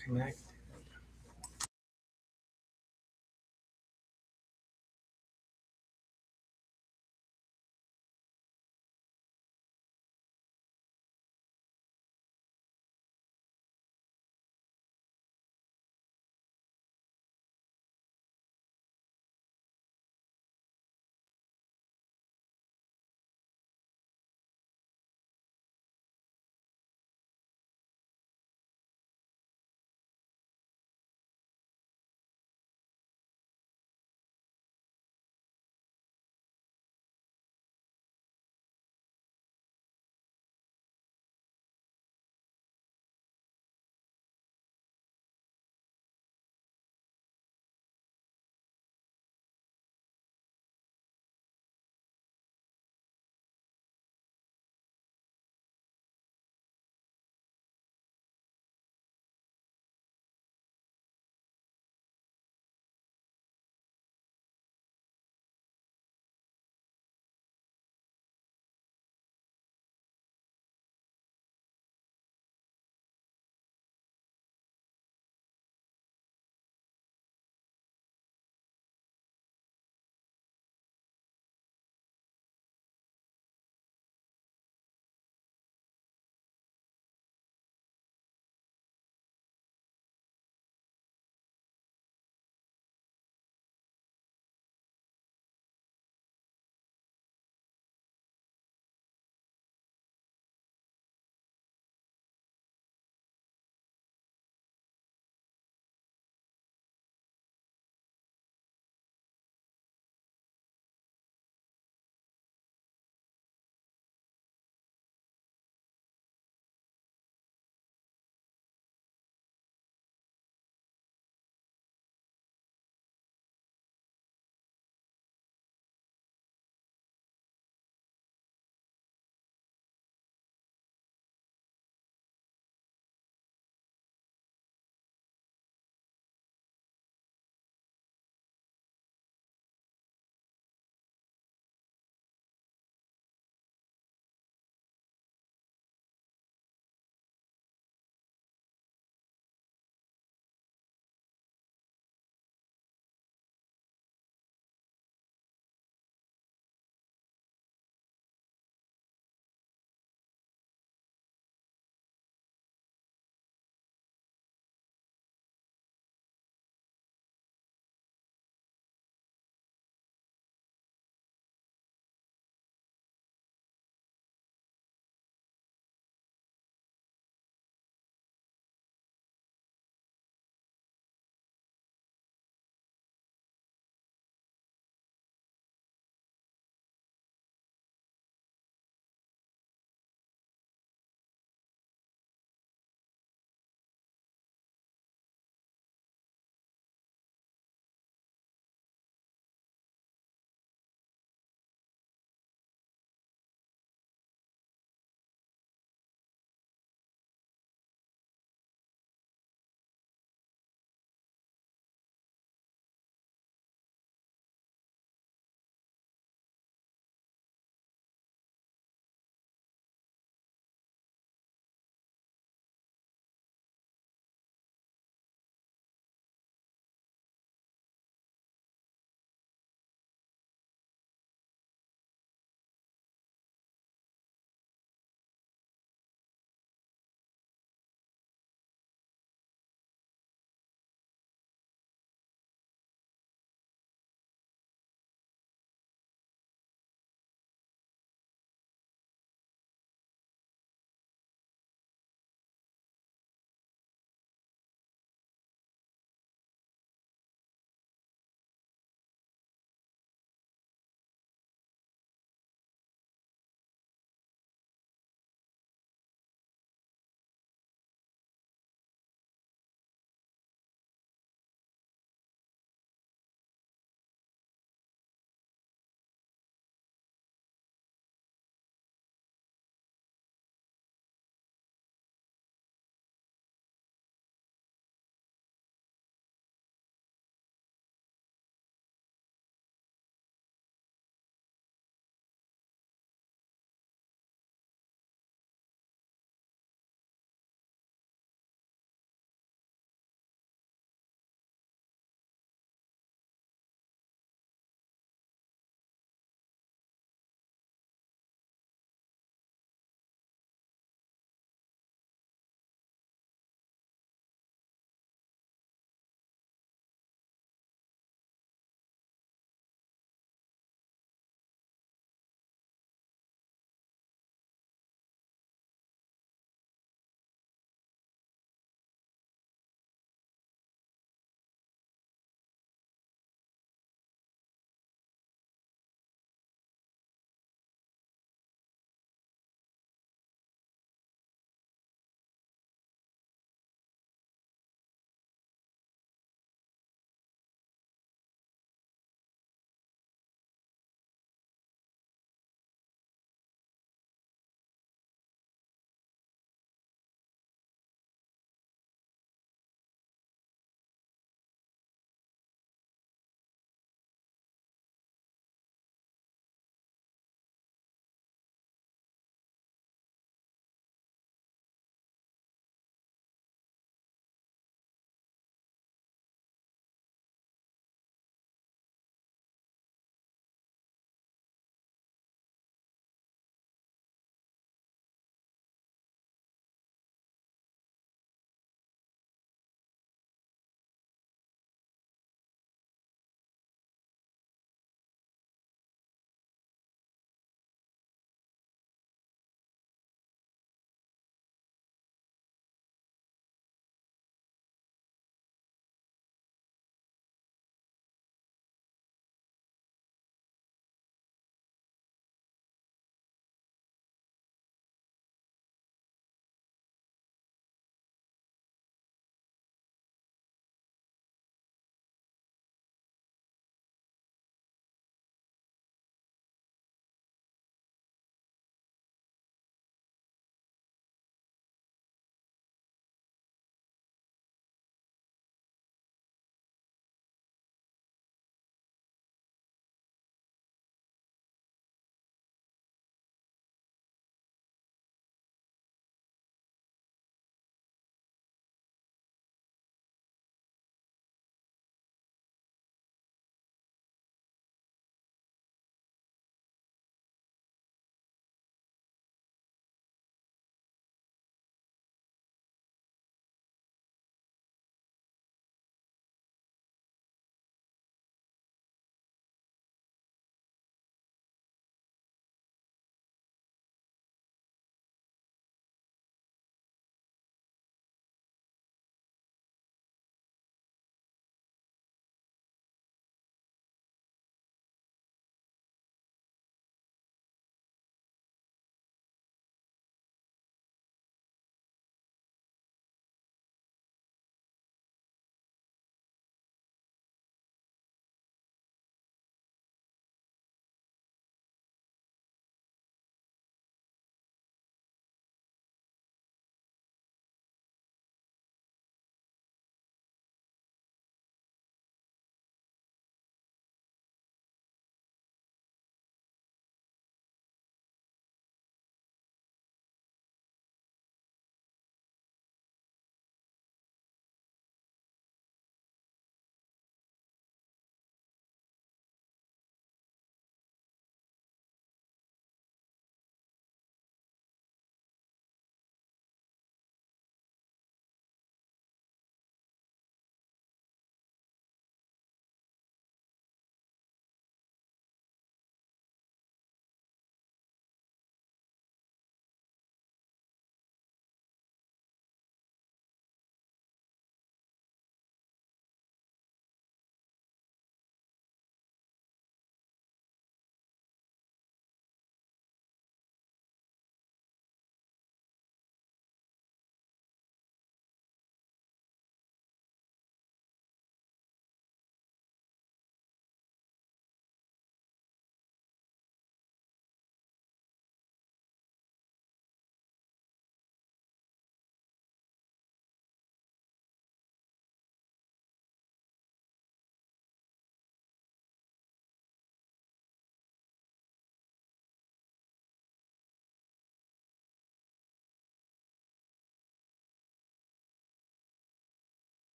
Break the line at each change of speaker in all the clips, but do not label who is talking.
disconnect.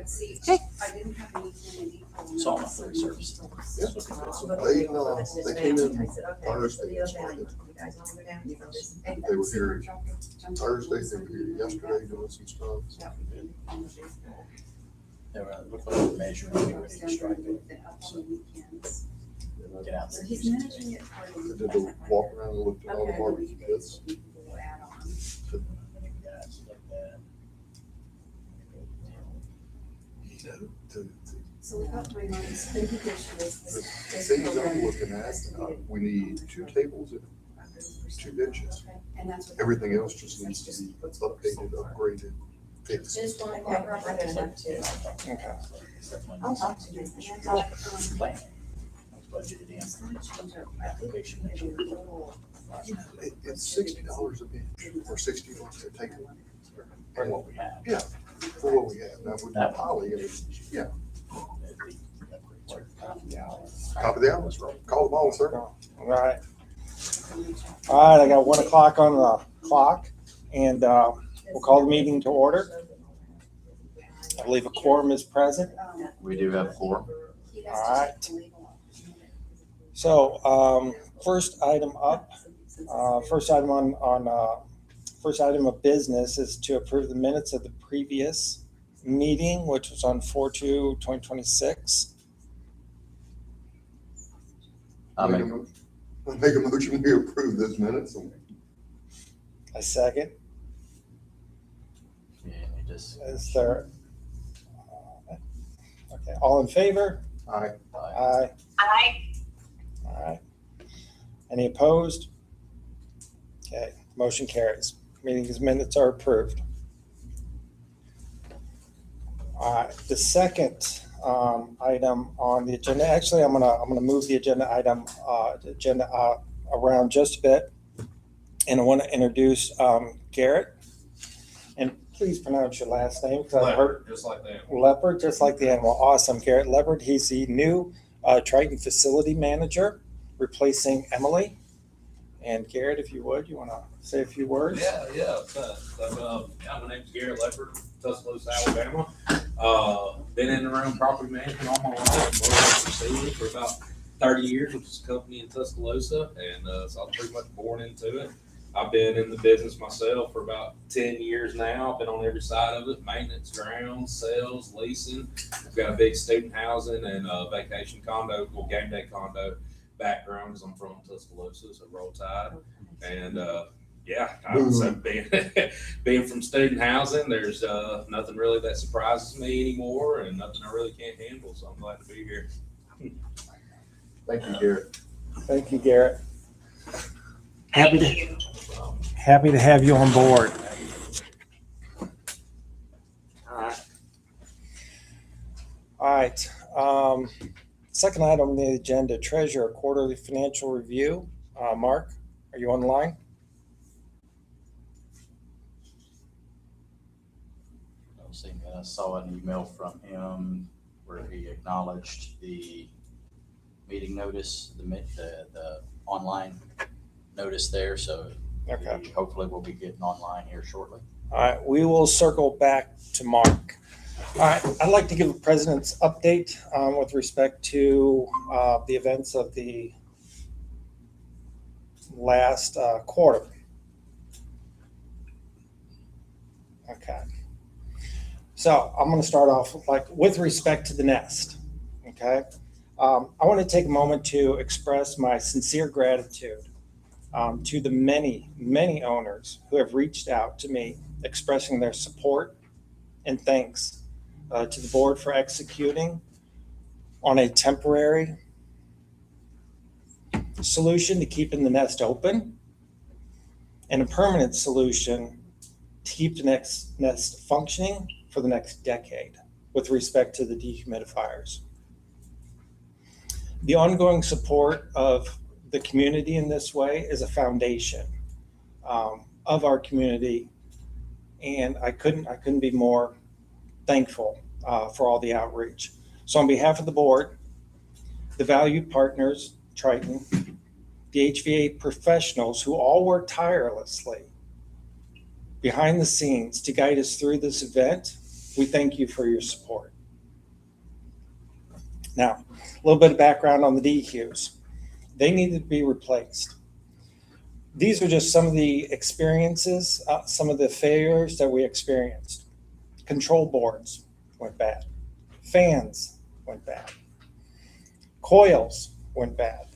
But see,
Okay.
I didn't have anything in April.
It's all my food services.
They came in Thursday and started. They were here Thursday, they were here yesterday doing some stuff.
They were looking for measuring, getting ready to strike it. So, get out
So
there.
he's
use it
managing
today.
it for
I
you.
did the walk around and looked at all the barbecue pits.
Guys like that.
You know,
So we got 3 months. The condition is
the things I'm looking at, we need 2 tables and 2 benches.
And that's what.
Everything else just needs to be updated, upgraded, fixed.
Just one.
Okay.
I'll talk to you.
Plan. It's budgeted in. Application next year.
It's $60 a bench or $60 a table.
For what we have.
Yeah, for what we have. Now, with the poly, yeah, top of the hour, call the ball, sir.
All right. All right, I got 1 o'clock on the clock, and we'll call the meeting to order. I believe a quorum is present.
We do have 4.
All right. So, first item up, first item first item of business is to approve the minutes of the previous meeting, which was on 4/2/2026.
Make a motion, we approve this minutes.
I second.
Yeah, it just.
Is there? Okay, all in favor?
Aye.
Aye.
Aye.
All right. Any opposed? Okay, motion carries. Meeting's minutes are approved. All right, the second item on the agenda, actually, I'm gonna move the agenda item, around just a bit. And I want to introduce Garrett. And please pronounce your last name, because I've heard
Just like that.
Leopard, just like the animal. Awesome. Garrett Leopard. He's the new Triton facility manager, replacing Emily. And Garrett, if you would, you want to say a few words?
Yeah. My name's Garrett Leopard, Tuscaloosa, Alabama. Been in and around property management all my life. Worked for about 30 years, which is a company in Tuscaloosa, and so I was pretty much born into it. I've been in the business myself for about 10 years now. I've been on every side of it: maintenance, grounds, sales, leasing. I've got a big student housing and vacation condo, well, game day condo background, because I'm from Tuscaloosa, so Roll Tide. And so being from student housing, there's nothing really that surprises me anymore, and nothing I really can't handle. So I'm glad to be here.
Thank you, Garrett.
Thank you, Garrett.
Thank
Happy
you.
Happy to have you on board. All right. Second item on the agenda, treasurer quarterly financial review. Mark, are you on the line?
I saw an email from him where he acknowledged the meeting notice, the online notice there. So
Okay.
hopefully we'll be getting online here shortly.
All right, we will circle back to Mark. All right, I'd like to give a president's update with respect to the events of the last quarter. Okay. So I'm going to start off with respect to the nest. Okay. I want to take a moment to express my sincere gratitude to the many, many owners who have reached out to me expressing their support and thanks to the board for executing on a temporary solution to keeping the nest open and a permanent solution to keep the nest functioning for the next decade with respect to the dehumidifiers. The ongoing support of the community in this way is a foundation of our community, and I couldn't be more thankful for all the outreach. So on behalf of the board, the valued partners, Triton, the HVA professionals who all work tirelessly behind the scenes to guide us through this event, we thank you for your support. Now, a little bit of background on the DEQs. They needed to be replaced. These are just some of the experiences, some of the failures that we experienced. Control boards went bad. Fans went bad. Coils went bad.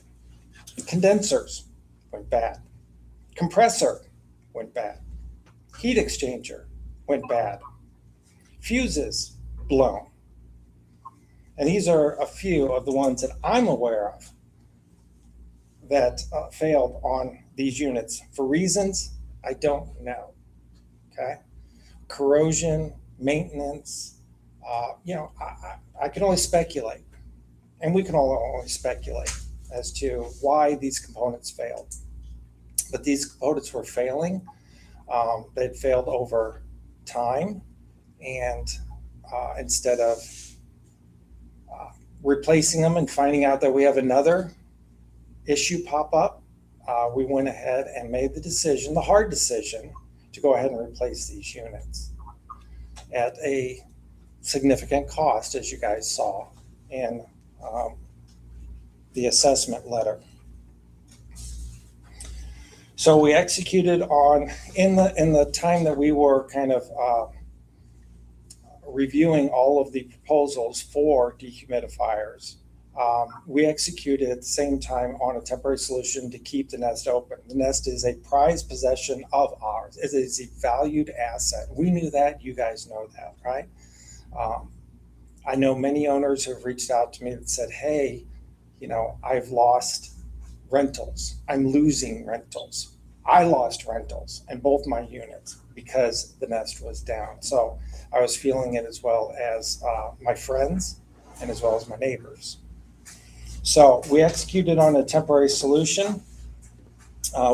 Condensers went bad. Compressor went bad. Heat exchanger went bad. Fuses blown. And these are a few of the ones that I'm aware of that failed on these units for reasons I don't know. Okay, corrosion, maintenance. I can only speculate, and we can all only speculate as to why these components failed. But these components were failing. They'd failed over time, and instead of replacing them and finding out that we have another issue pop up, we went ahead and made the decision, the hard decision, to go ahead and replace these units at a significant cost, as you guys saw in the assessment letter. So we executed on, in the time that we were kind of reviewing all of the proposals for dehumidifiers, we executed at the same time on a temporary solution to keep the nest open. The nest is a prized possession of ours. It is a valued asset. We knew that. You guys know that, right? I know many owners have reached out to me that said, hey, I've lost rentals. I'm losing rentals. I lost rentals in both my units because the nest was down. So I was feeling it as well as my friends and as well as my neighbors. So we executed on a temporary solution.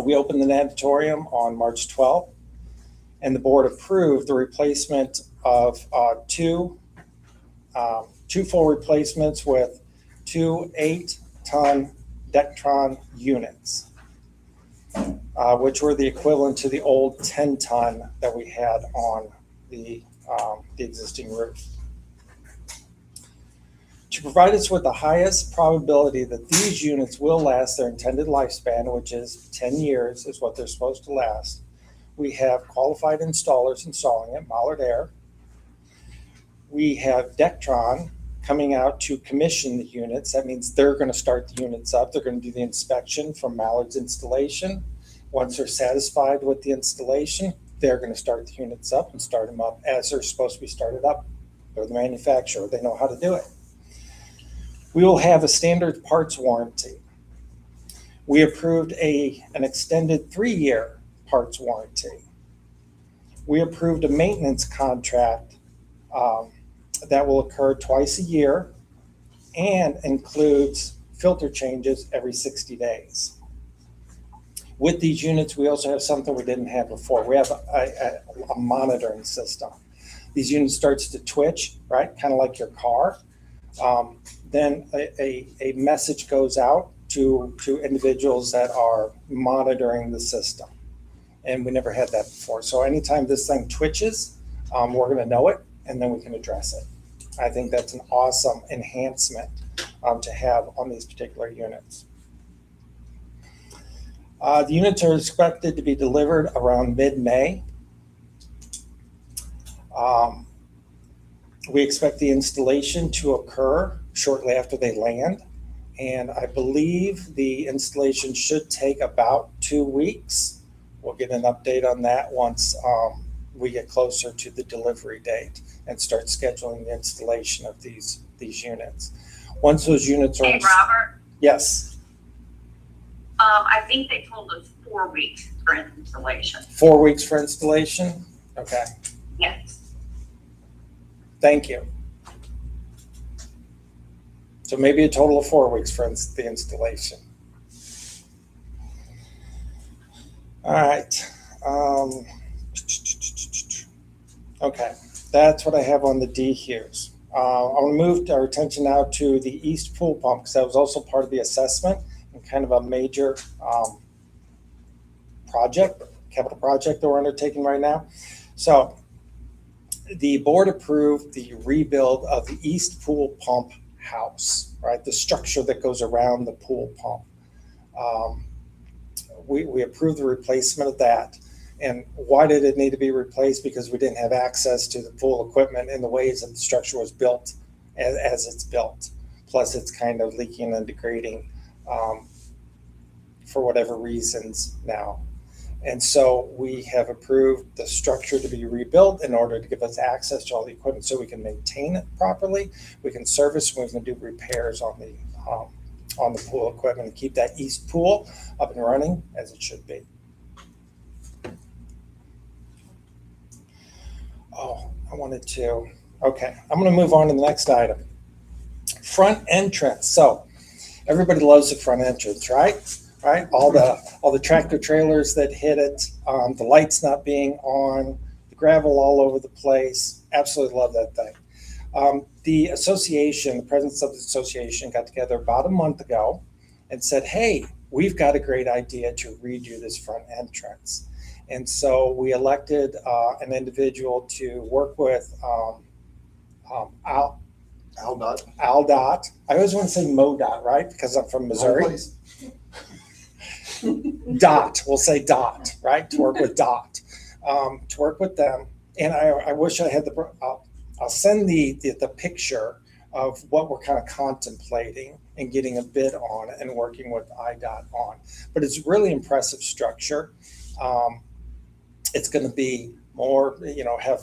We opened the natatorium on March 12th, and the board approved the replacement of two full replacements with 2 8-ton Dectron units, which were the equivalent to the old 10-ton that we had on the existing roof. To provide us with the highest probability that these units will last their intended lifespan, which is 10 years is what they're supposed to last, we have qualified installers installing it, Mallard Air. We have Dectron coming out to commission the units. That means they're going to start the units up. They're going to do the inspection from Mallard's installation. Once they're satisfied with the installation, they're going to start the units up and start them up as they're supposed to be started up. They're the manufacturer. They know how to do it. We will have a standard parts warranty. We approved an extended 3-year parts warranty. We approved a maintenance contract that will occur twice a year and includes filter changes every 60 days. With these units, we also have something we didn't have before. We have a monitoring system. These units starts to twitch, right? Kind of like your car. Then a message goes out to individuals that are monitoring the system. And we never had that before. So anytime this thing twitches, we're going to know it, and then we can address it. I think that's an awesome enhancement to have on these particular units. The units are expected to be delivered around mid-May. We expect the installation to occur shortly after they land. And I believe the installation should take about 2 weeks. We'll get an update on that once we get closer to the delivery date and start scheduling the installation of these units. Once those units are...
Hey, Robert?
Yes.
I think they told us 4 weeks for installation.
4 weeks for installation? Okay.
Yes.
Thank you. So maybe a total of 4 weeks for the installation. All right. Okay, that's what I have on the DHUs. I want to move our attention now to the east pool pump, because that was also part of the assessment and kind of a major capital project that we're undertaking right now. So the board approved the rebuild of the east pool pump house, right? The structure that goes around the pool pump. We approved the replacement of that. And why did it need to be replaced? Because we didn't have access to the pool equipment in the ways that the structure was built as it's built. Plus, it's kind of leaking and degrading for whatever reasons now. And so we have approved the structure to be rebuilt in order to give us access to all the equipment so we can maintain it properly. We can service, we can do repairs on the pool equipment and keep that east pool up and running as it should be. Oh, I'm going to move on to the next item. Front entrance. So everybody loves the front entrance, right? Right? All the tractor trailers that hit it, the lights not being on, the gravel all over the place. Absolutely love that thing. The association, the presidents of the association got together about a month ago and said, hey, we've got a great idea to redo this front entrance. And so we elected an individual to work with
Aldot.
Aldot. I always want to say MoDOT, right? Because I'm from Missouri. DOT, we'll say DOT, right? To work with DOT, to work with them. And I wish I had I'll send the picture of what we're kind of contemplating and getting a bid on and working with IDOT on. But it's really impressive structure. It's going to be more, have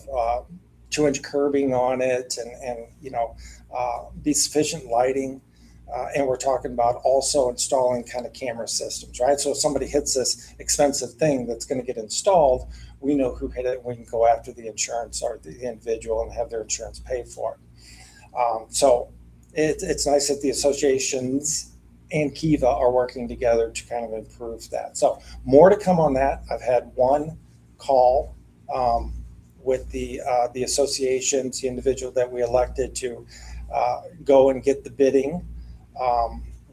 2-inch curbing on it and be sufficient lighting. And we're talking about also installing kind of camera systems, right? So if somebody hits this expensive thing that's going to get installed, we know who hit it. We can go after the insurance or the individual and have their insurance pay for it. So it's nice that the associations and Kiva are working together to kind of improve that. So more to come on that. I've had one call with the associations, the individual that we elected to go and get the bidding.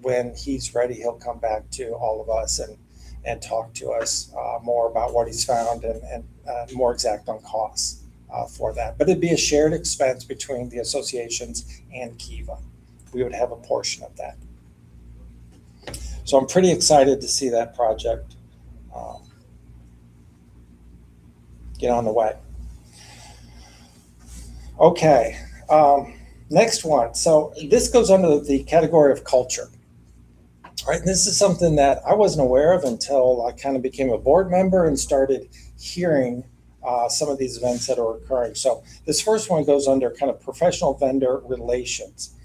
When he's ready, he'll come back to all of us and talk to us more about what he's found and more exact on costs for that. But it'd be a shared expense between the associations and Kiva. We would have a portion of that. So I'm pretty excited to see that project get on the way. Okay. Next one. So this goes under the category of culture. All right. This is something that I wasn't aware of until I kind of became a board member and started hearing some of these events that are occurring. So this first one goes under kind of professional vendor relations.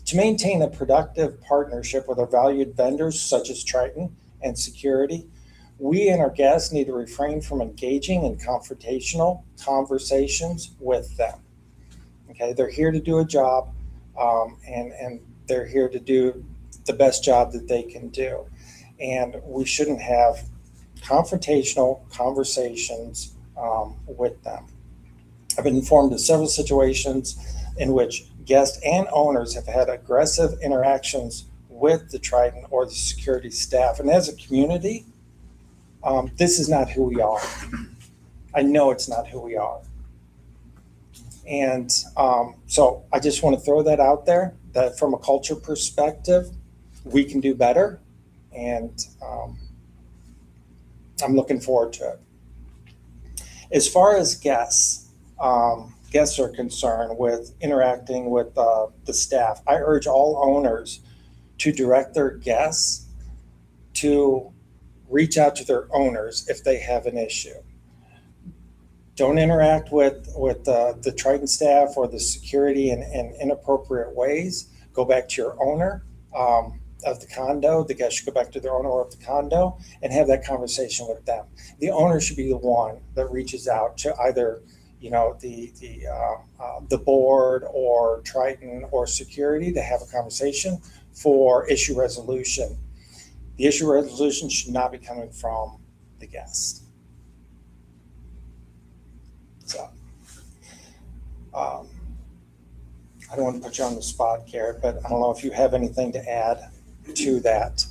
To maintain a productive partnership with our valued vendors such as Triton and Security, we and our guests need to refrain from engaging in confrontational conversations with them. Okay, they're here to do a job, and they're here to do the best job that they can do. And we shouldn't have confrontational conversations with them. I've been informed of several situations in which guests and owners have had aggressive interactions with the Triton or the security staff. And as a community, this is not who we are. I know it's not who we are. And so I just want to throw that out there, that from a culture perspective, we can do better. And I'm looking forward to it. As far as guests are concerned with interacting with the staff, I urge all owners to direct their guests to reach out to their owners if they have an issue. Don't interact with the Triton staff or the security in inappropriate ways. Go back to your owner of the condo. The guest should go back to their owner of the condo and have that conversation with them. The owner should be the one that reaches out to either the board or Triton or security to have a conversation for issue resolution. The issue resolution should not be coming from the guest. So, I don't want to put you on the spot, Garrett, but I don't know if you have anything to add to that.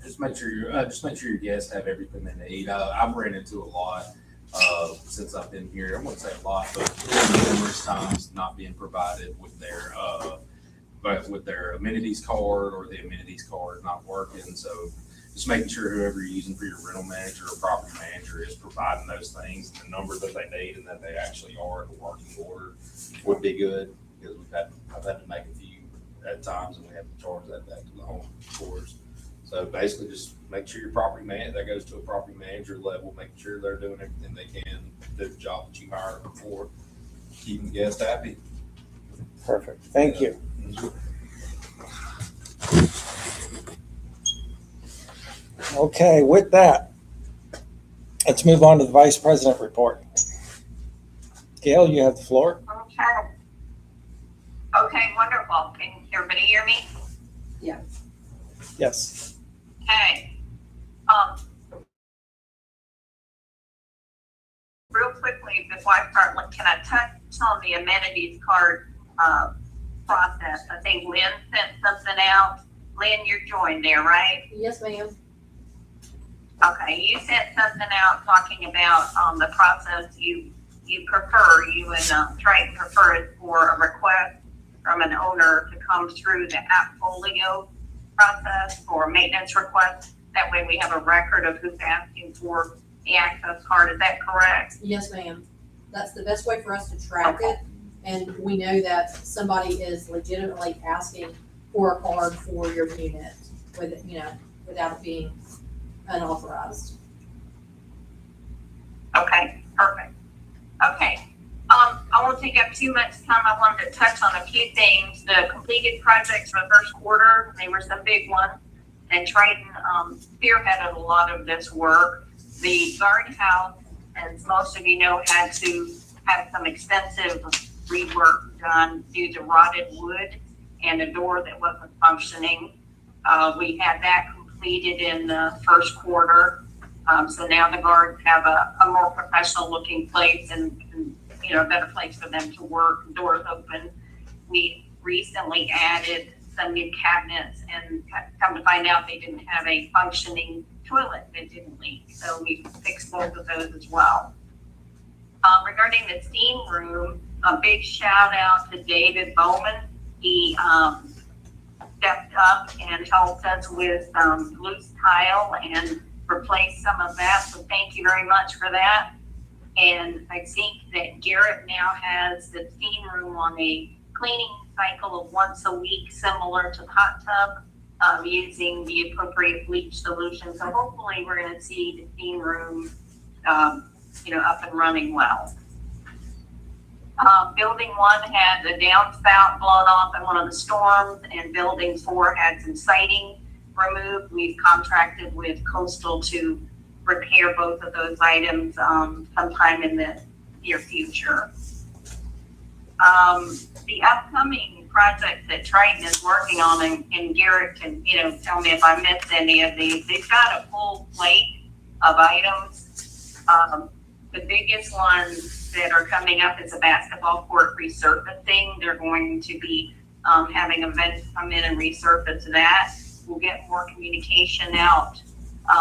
Just make sure your guests have everything they need. I've ran into a lot since I've been here. I wouldn't say a lot, but numerous times not being provided with but with their amenities card or the amenities card not working. So just making sure whoever you're using for your rental manager or property manager is providing those things, the numbers that they need, and that they actually are in working order would be good, because I've had to make a few at times, and we have to charge that back to the home, of course. So basically, just make sure your property that goes to a property manager level, making sure they're doing everything they can to do the job that you hired them for, keeping the guests happy.
Perfect. Thank you. Okay, with that, let's move on to the Vice President report. Gail, you have the floor.
Okay. Okay, wonderful. Can everybody hear me?
Yes.
Okay. Real quickly, before I start, can I touch on the amenities card process? I think Lynn sent something out. Lynn, you're joined there, right?
Yes, ma'am.
Okay, you sent something out talking about the process you prefer, you and Triton prefer it for a request from an owner to come through the Appfolio process for a maintenance request. That way we have a record of who's asking for the access card. Is that correct?
Yes, ma'am. That's the best way for us to track it. And we know that somebody is legitimately asking for a card for your unit with, without it being unauthorized.
Okay, perfect. Okay, I won't take up too much time. I wanted to touch on a few things. The completed projects for the first quarter, they were some big ones, and Triton spearheaded a lot of this work. The guardhouse, as most of you know, had to have some extensive rework done due to rotted wood and a door that wasn't functioning. We had that completed in the first quarter. So now the guards have a more professional looking place and a better place for them to work, doors open. We recently added some new cabinets, and come to find out they didn't have a functioning toilet that didn't leak. So we fixed both of those as well. Regarding the steam room, a big shout out to David Bowman. He stepped up and helped us with loose tile and replaced some of that. So thank you very much for that. And I think that Garrett now has the steam room on a cleaning cycle of once a week, similar to the hot tub, using the appropriate bleach solution. So hopefully we're going to see the steam room, up and running well. Building 1 had a downspout blown off in one of the storms, and building 4 had some siding removed. We've contracted with Coastal to repair both of those items sometime in the near future. The upcoming project that Triton is working on, and Garrett can, tell me if I missed any of these, they've got a full plate of items. The biggest ones that are coming up is a basketball court resurfacing. They're going to be having a vendor come in and resurface that. We'll get more communication out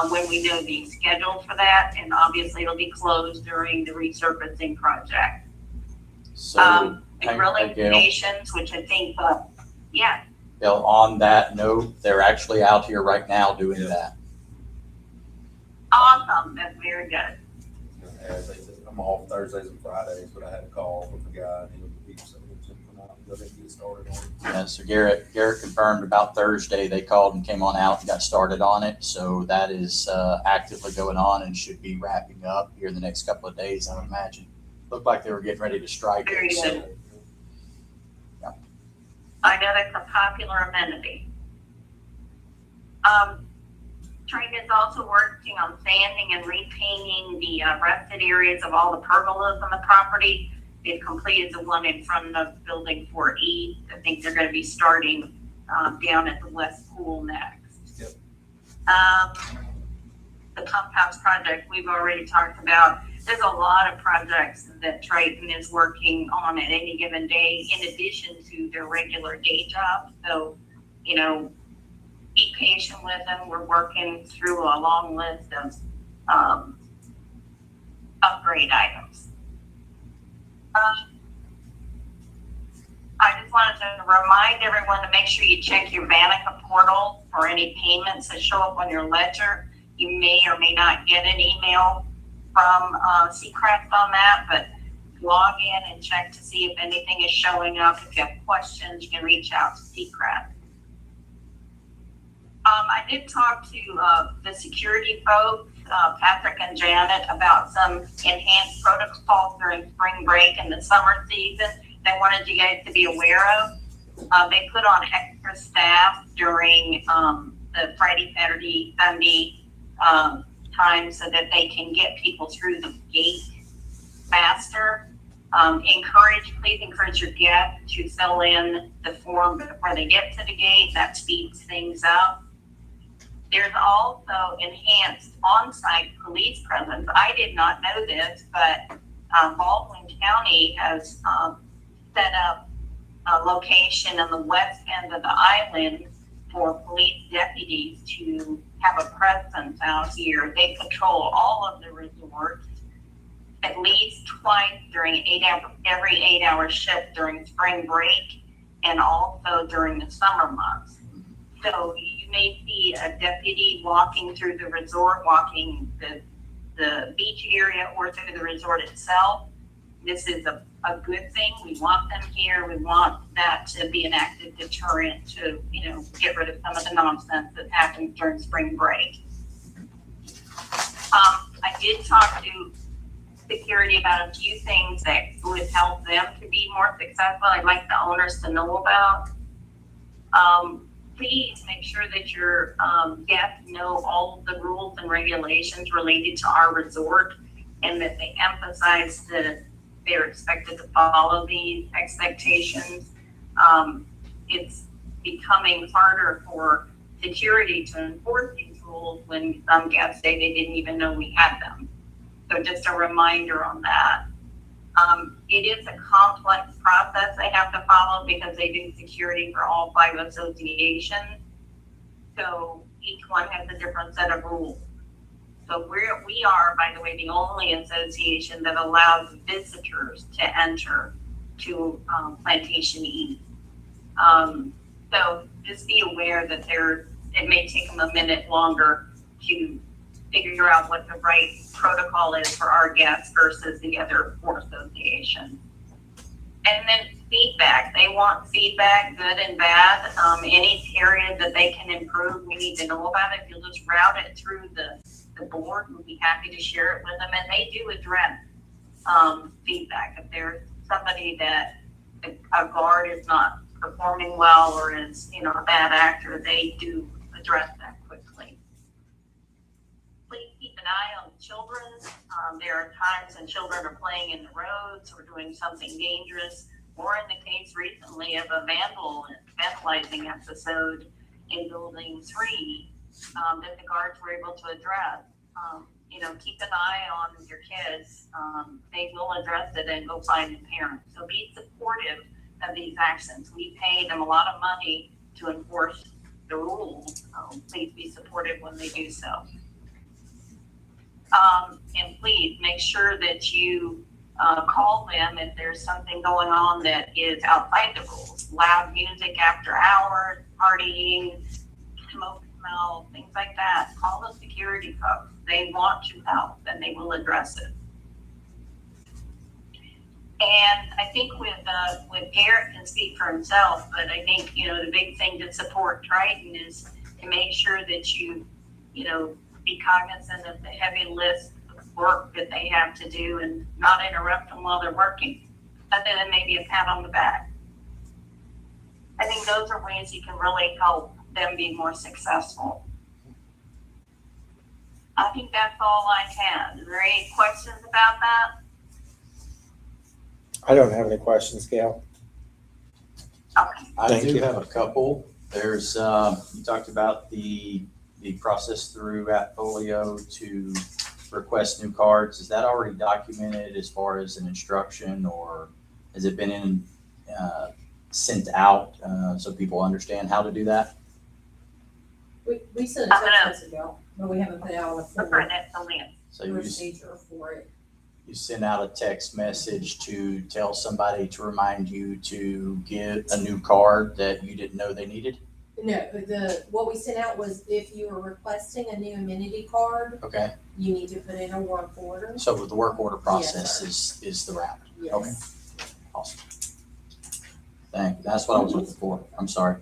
when we know the schedule for that, and obviously it'll be closed during the resurfacing project.
So,
The grilling stations, which I think,
Bill, on that note, they're actually out here right now doing that.
awesome, that's very good.
I'm off Thursdays and Fridays, but I had a call from the guy, and he said he was going to come out and go ahead and get started on it.
Yeah, so Garrett confirmed about Thursday, they called and came on out and got started on it. So that is actively going on and should be wrapping up here in the next couple of days, I would imagine. Looked like they were getting ready to strike
Very
it. So,
good. I know that's a popular amenity. Triton is also working on sanding and repainting the rested areas of all the pergolas on the property. They've completed the one in front of building 4E. I think they're going to be starting down at the West Pool next.
Yep.
The pump house project we've already talked about. There's a lot of projects that Triton is working on at any given day, in addition to their regular day job. So, be patient with them. We're working through a long list of upgrade items. I just wanted to remind everyone to make sure you check your Vanica portal for any payments that show up on your ledger. You may or may not get an email from Seacrest on that, but log in and check to see if anything is showing up. If you have questions, you can reach out to Seacrest. I did talk to the security folks, Patrick and Janet, about some enhanced protocols during spring break and the summer season they wanted you guys to be aware of. They put on extra staff during the Friday, Saturday, Sunday time so that they can get people through the gate faster. Please encourage your guests to fill in the form before they get to the gate. That speeds things up. There's also enhanced on-site police presence. I did not know this, but Baldwin County has set up a location on the west end of the island for police deputies to have a presence out here. They patrol all of the resorts at least twice during every 8-hour shift during spring break and also during the summer months. So you may see a deputy walking through the resort, walking the beach area or through the resort itself. This is a good thing. We want them here. We want that to be an active deterrent to, get rid of some of the nonsense that happens during spring break. I did talk to security about a few things that would help them to be more successful. I'd like the owners to know about. Please make sure that your guests know all of the rules and regulations related to our resort and that they emphasize that they're expected to follow these expectations. It's becoming harder for security to enforce these rules when some guests say they didn't even know we had them. So just a reminder on that. It is a complex process they have to follow because they do security for all 5 associations. So each one has a different set of rules. So we are, by the way, the only association that allows visitors to enter to Plantation East. So just be aware that it may take them a minute longer to figure out what the right protocol is for our guests versus the other 4 associations. And then feedback. They want feedback, good and bad. Any area that they can improve, we need to know about it. If you'll just route it through the board, we'll be happy to share it with them. And they do address feedback. If there's somebody that a guard is not performing well or is, a bad actor, they do address that quickly. Please keep an eye on the children. There are times when children are playing in the roads or doing something dangerous, or in the case recently of a vandalizing episode in Building 3 that the guards were able to address. Keep an eye on your kids. They will address it and go find the parents. So be supportive of these actions. We pay them a lot of money to enforce the rules. So please be supportive when they do so. And please make sure that you call them if there's something going on that is outside the rules. Loud music after hours, partying, smoke smell, things like that. Call the security folks. They want to help and they will address it. And I think with Garrett can speak for himself, but I think, the big thing to support Triton is to make sure that you be cognizant of the heavy list of work that they have to do and not interrupt them while they're working, other than maybe a pat on the back. I think those are ways you can really help them be more successful. I think that's all I had. Are there any questions about that?
I don't have any questions, Gail.
Okay.
I
Thank
do
you.
have a couple. There's, you talked about the process through Appfolio to request new cards. Is that already documented as far as an instruction, or has it been sent out so people understand how to do that?
We sent a text message out, but we haven't put out a full
That's the link.
So you just,
procedure for it.
you sent out a text message to tell somebody to remind you to get a new card that you didn't know they needed?
No, what we sent out was if you were requesting a new amenity card,
Okay,
you need to put in a work order.
so with the work order process
Yes,
is the route.
Yes.
Okay. Awesome. Thank you. That's what I was looking for. I'm sorry.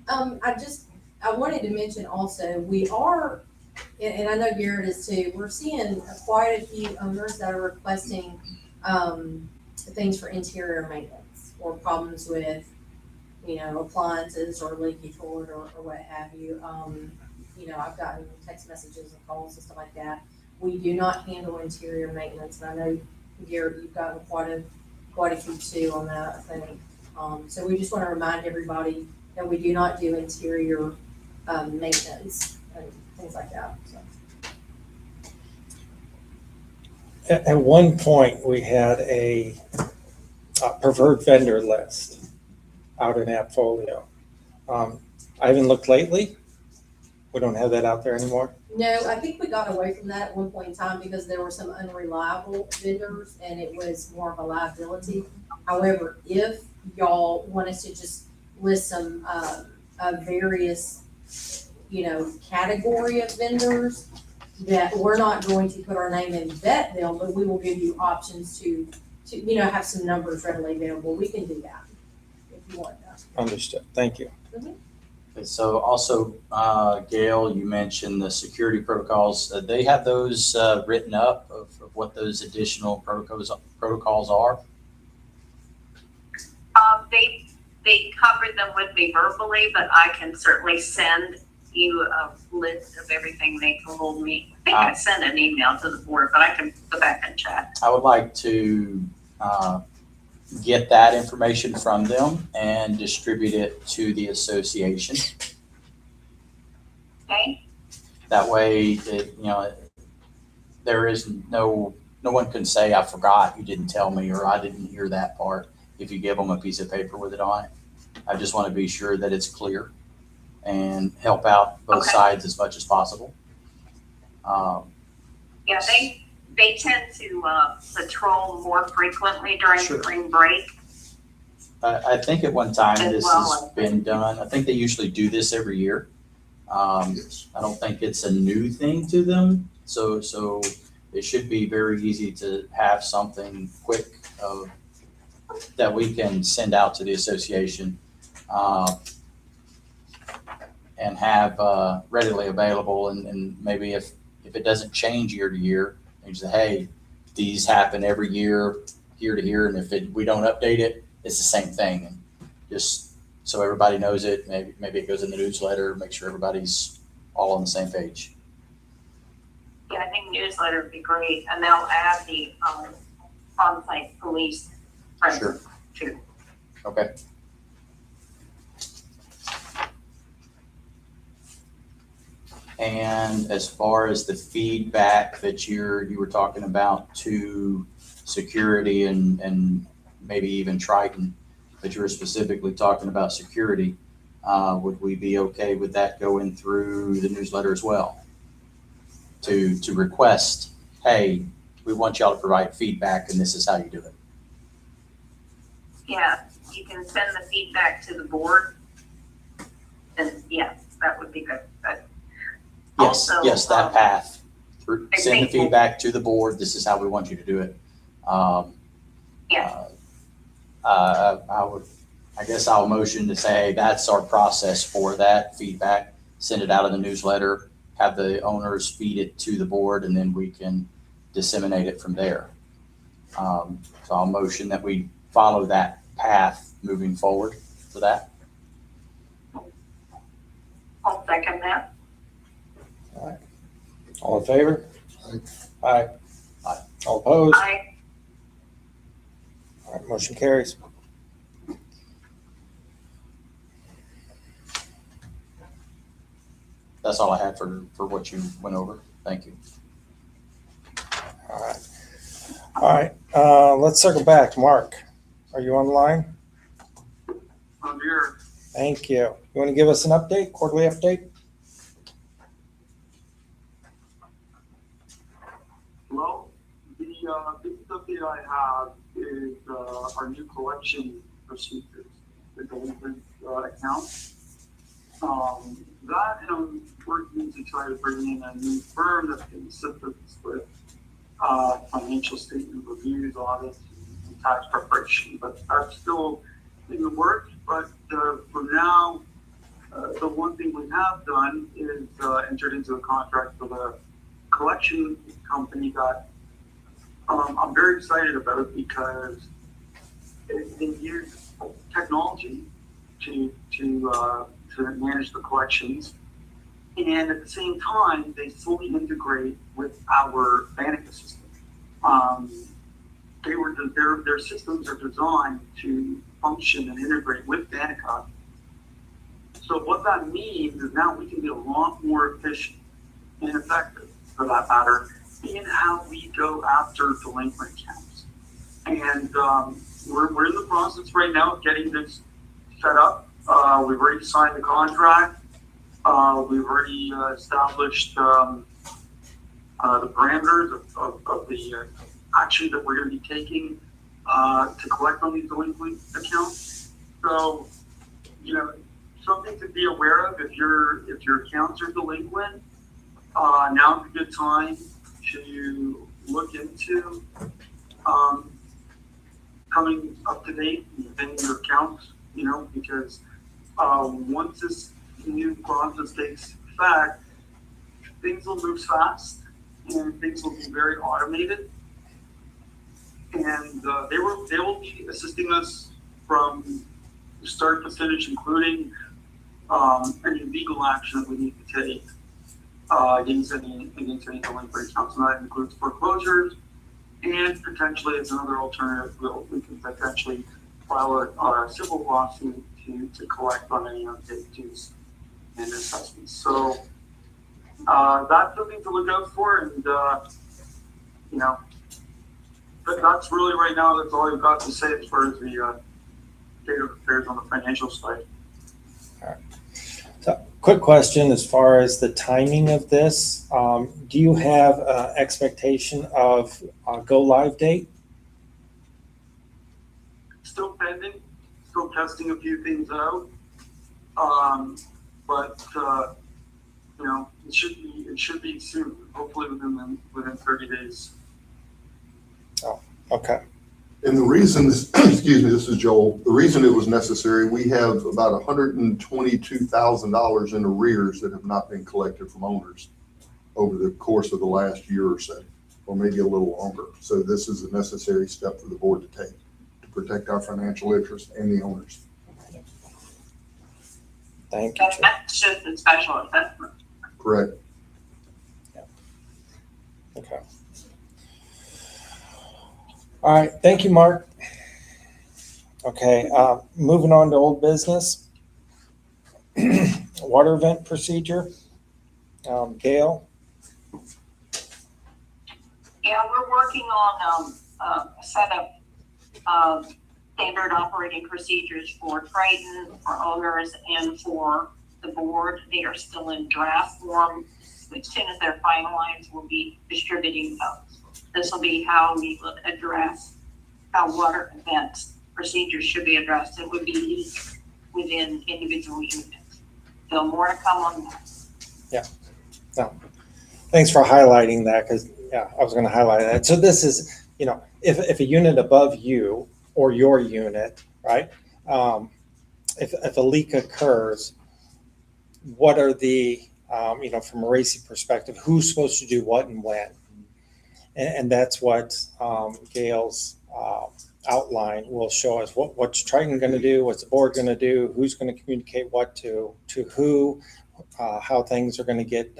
I wanted to mention also, we are, and I know Garrett is too, we're seeing quite a few owners that are requesting, things for interior maintenance or problems with, appliances or leaky toilet or what have you. I've gotten text messages and calls and stuff like that. We do not handle interior maintenance, and I know Garrett, you've gotten quite a few too on that, I think. So we just want to remind everybody that we do not do interior maintenance and things like that. So.
At one point, we had a preferred vendor list out in Appfolio. I haven't looked lately. We don't have that out there anymore.
No, I think we got away from that at one point in time because there were some unreliable vendors and it was more of a liability. However, if y'all want us to just list some various, category of vendors that we're not going to put our name and vet them, but we will give you options to have some numbers readily available. We can do that if you want that.
Understood. Thank you.
Okay, so also, Gail, you mentioned the security protocols. They have those written up of what those additional protocols are?
They covered them with me verbally, but I can certainly send you a list of everything they told me. I think I sent an email to the board, but I can go back and check.
I would like to get that information from them and distribute it to the association.
Okay?
That way, there is no one can say, I forgot, you didn't tell me, or I didn't hear that part, if you give them a piece of paper with it on it. I just want to be sure that it's clear and help out both sides as much as possible.
Yeah, they tend to patrol more frequently during
Sure.
spring break.
I think at one time
As
this
well.
has been done. I think they usually do this every year.
Yes.
I don't think it's a new thing to them. So it should be very easy to have something quick that we can send out to the association and have readily available. And maybe if it doesn't change year to year, you say, hey, these happen every year, year to year. And if we don't update it, it's the same thing. And just so everybody knows it, maybe it goes in the newsletter, make sure everybody's all on the same page.
Yeah, I think newsletter would be great, and they'll add the on-site police presence too.
Okay. And as far as the feedback that you were talking about to security and maybe even Triton, but you were specifically talking about security, would we be okay with that going through the newsletter as well? To request, hey, we want y'all to provide feedback and this is how you do it.
Yeah, you can send the feedback to the board. And yes, that would be good. But
Yes,
also,
yes, that path.
I
Send the
think-
feedback to the board. This is how we want you to do it.
Yeah.
I guess I'll motion to say that's our process for that feedback. Send it out in the newsletter, have the owners feed it to the board, and then we can disseminate it from there. So I'll motion that we follow that path moving forward for that.
I'll second that.
All in favor?
Aye.
Aye.
Aye.
All opposed?
I,
All right, motion carries.
That's all I had for what you went over. Thank you.
All right. All right, let's circle back. Mark, are you on the line?
I'm here.
Thank you. You want to give us an update, quarterly update?
Well, the biggest update I have is our new collection procedures, the delinquent accounts. That and I'm working to try to bring in a new firm that can assist us with financial statement reviews, audits, and tax preparation. But that's still in the works. But for now, the one thing we have done is entered into a contract with a collection company that I'm very excited about because they use technology to manage the collections, and at the same time they fully integrate with our Bannica system. Their systems are designed to function and integrate with Bannica. So what that means is now we can be a lot more efficient and effective, for that matter, in how we go after delinquent accounts. And we're in the process right now of getting this set up. We've already signed the contract. We've already established the parameters of the action that we're going to be taking to collect on these delinquent accounts. So, something to be aware of if your accounts are delinquent. Now's a good time to look into coming up to date and paying your accounts, because once this new process takes effect, things will move fast and things will be very automated. And they will be assisting us from start to finish, including any legal action that we need to take against any delinquent accounts. And that includes foreclosures, and potentially, as another alternative, we can potentially file a civil lawsuit to collect on any unpaid dues and assessments. So that's something to look out for, and but that's really right now. That's all I've got to say as far as the state of affairs on the financial side.
All right. So, quick question as far as the timing of this. Do you have expectation of a go live date?
Still pending, still testing a few things out. But it should be soon. Hopefully within 30 days.
Oh, okay.
And the reason this, excuse me, this is Joel. The reason it was necessary, we have about $122,000 in arrears that have not been collected from owners over the course of the last year or so, or maybe a little longer. So this is a necessary step for the board to take to protect our financial interests and the owners.
Thank you.
That's just a special assessment.
Correct.
Okay. All right, thank you, Mark. Okay, moving on to old business. Water vent procedure. Gail?
Yeah, we're working on a set of standard operating procedures for Triton, for owners, and for the board. They are still in draft form. As soon as they're finalized, we'll be distributing those. This will be how we will address how water events procedures should be addressed. It would be unique within individual units. So more to come on that.
Yeah. No. Thanks for highlighting that, because I was going to highlight that. So this is, if a unit above you or your unit, right? If a leak occurs, what are the, from a racing perspective, who's supposed to do what and when? And that's what Gail's outline will show us. What's Triton going to do? What's the board going to do? Who's going to communicate what to who? How things are going to get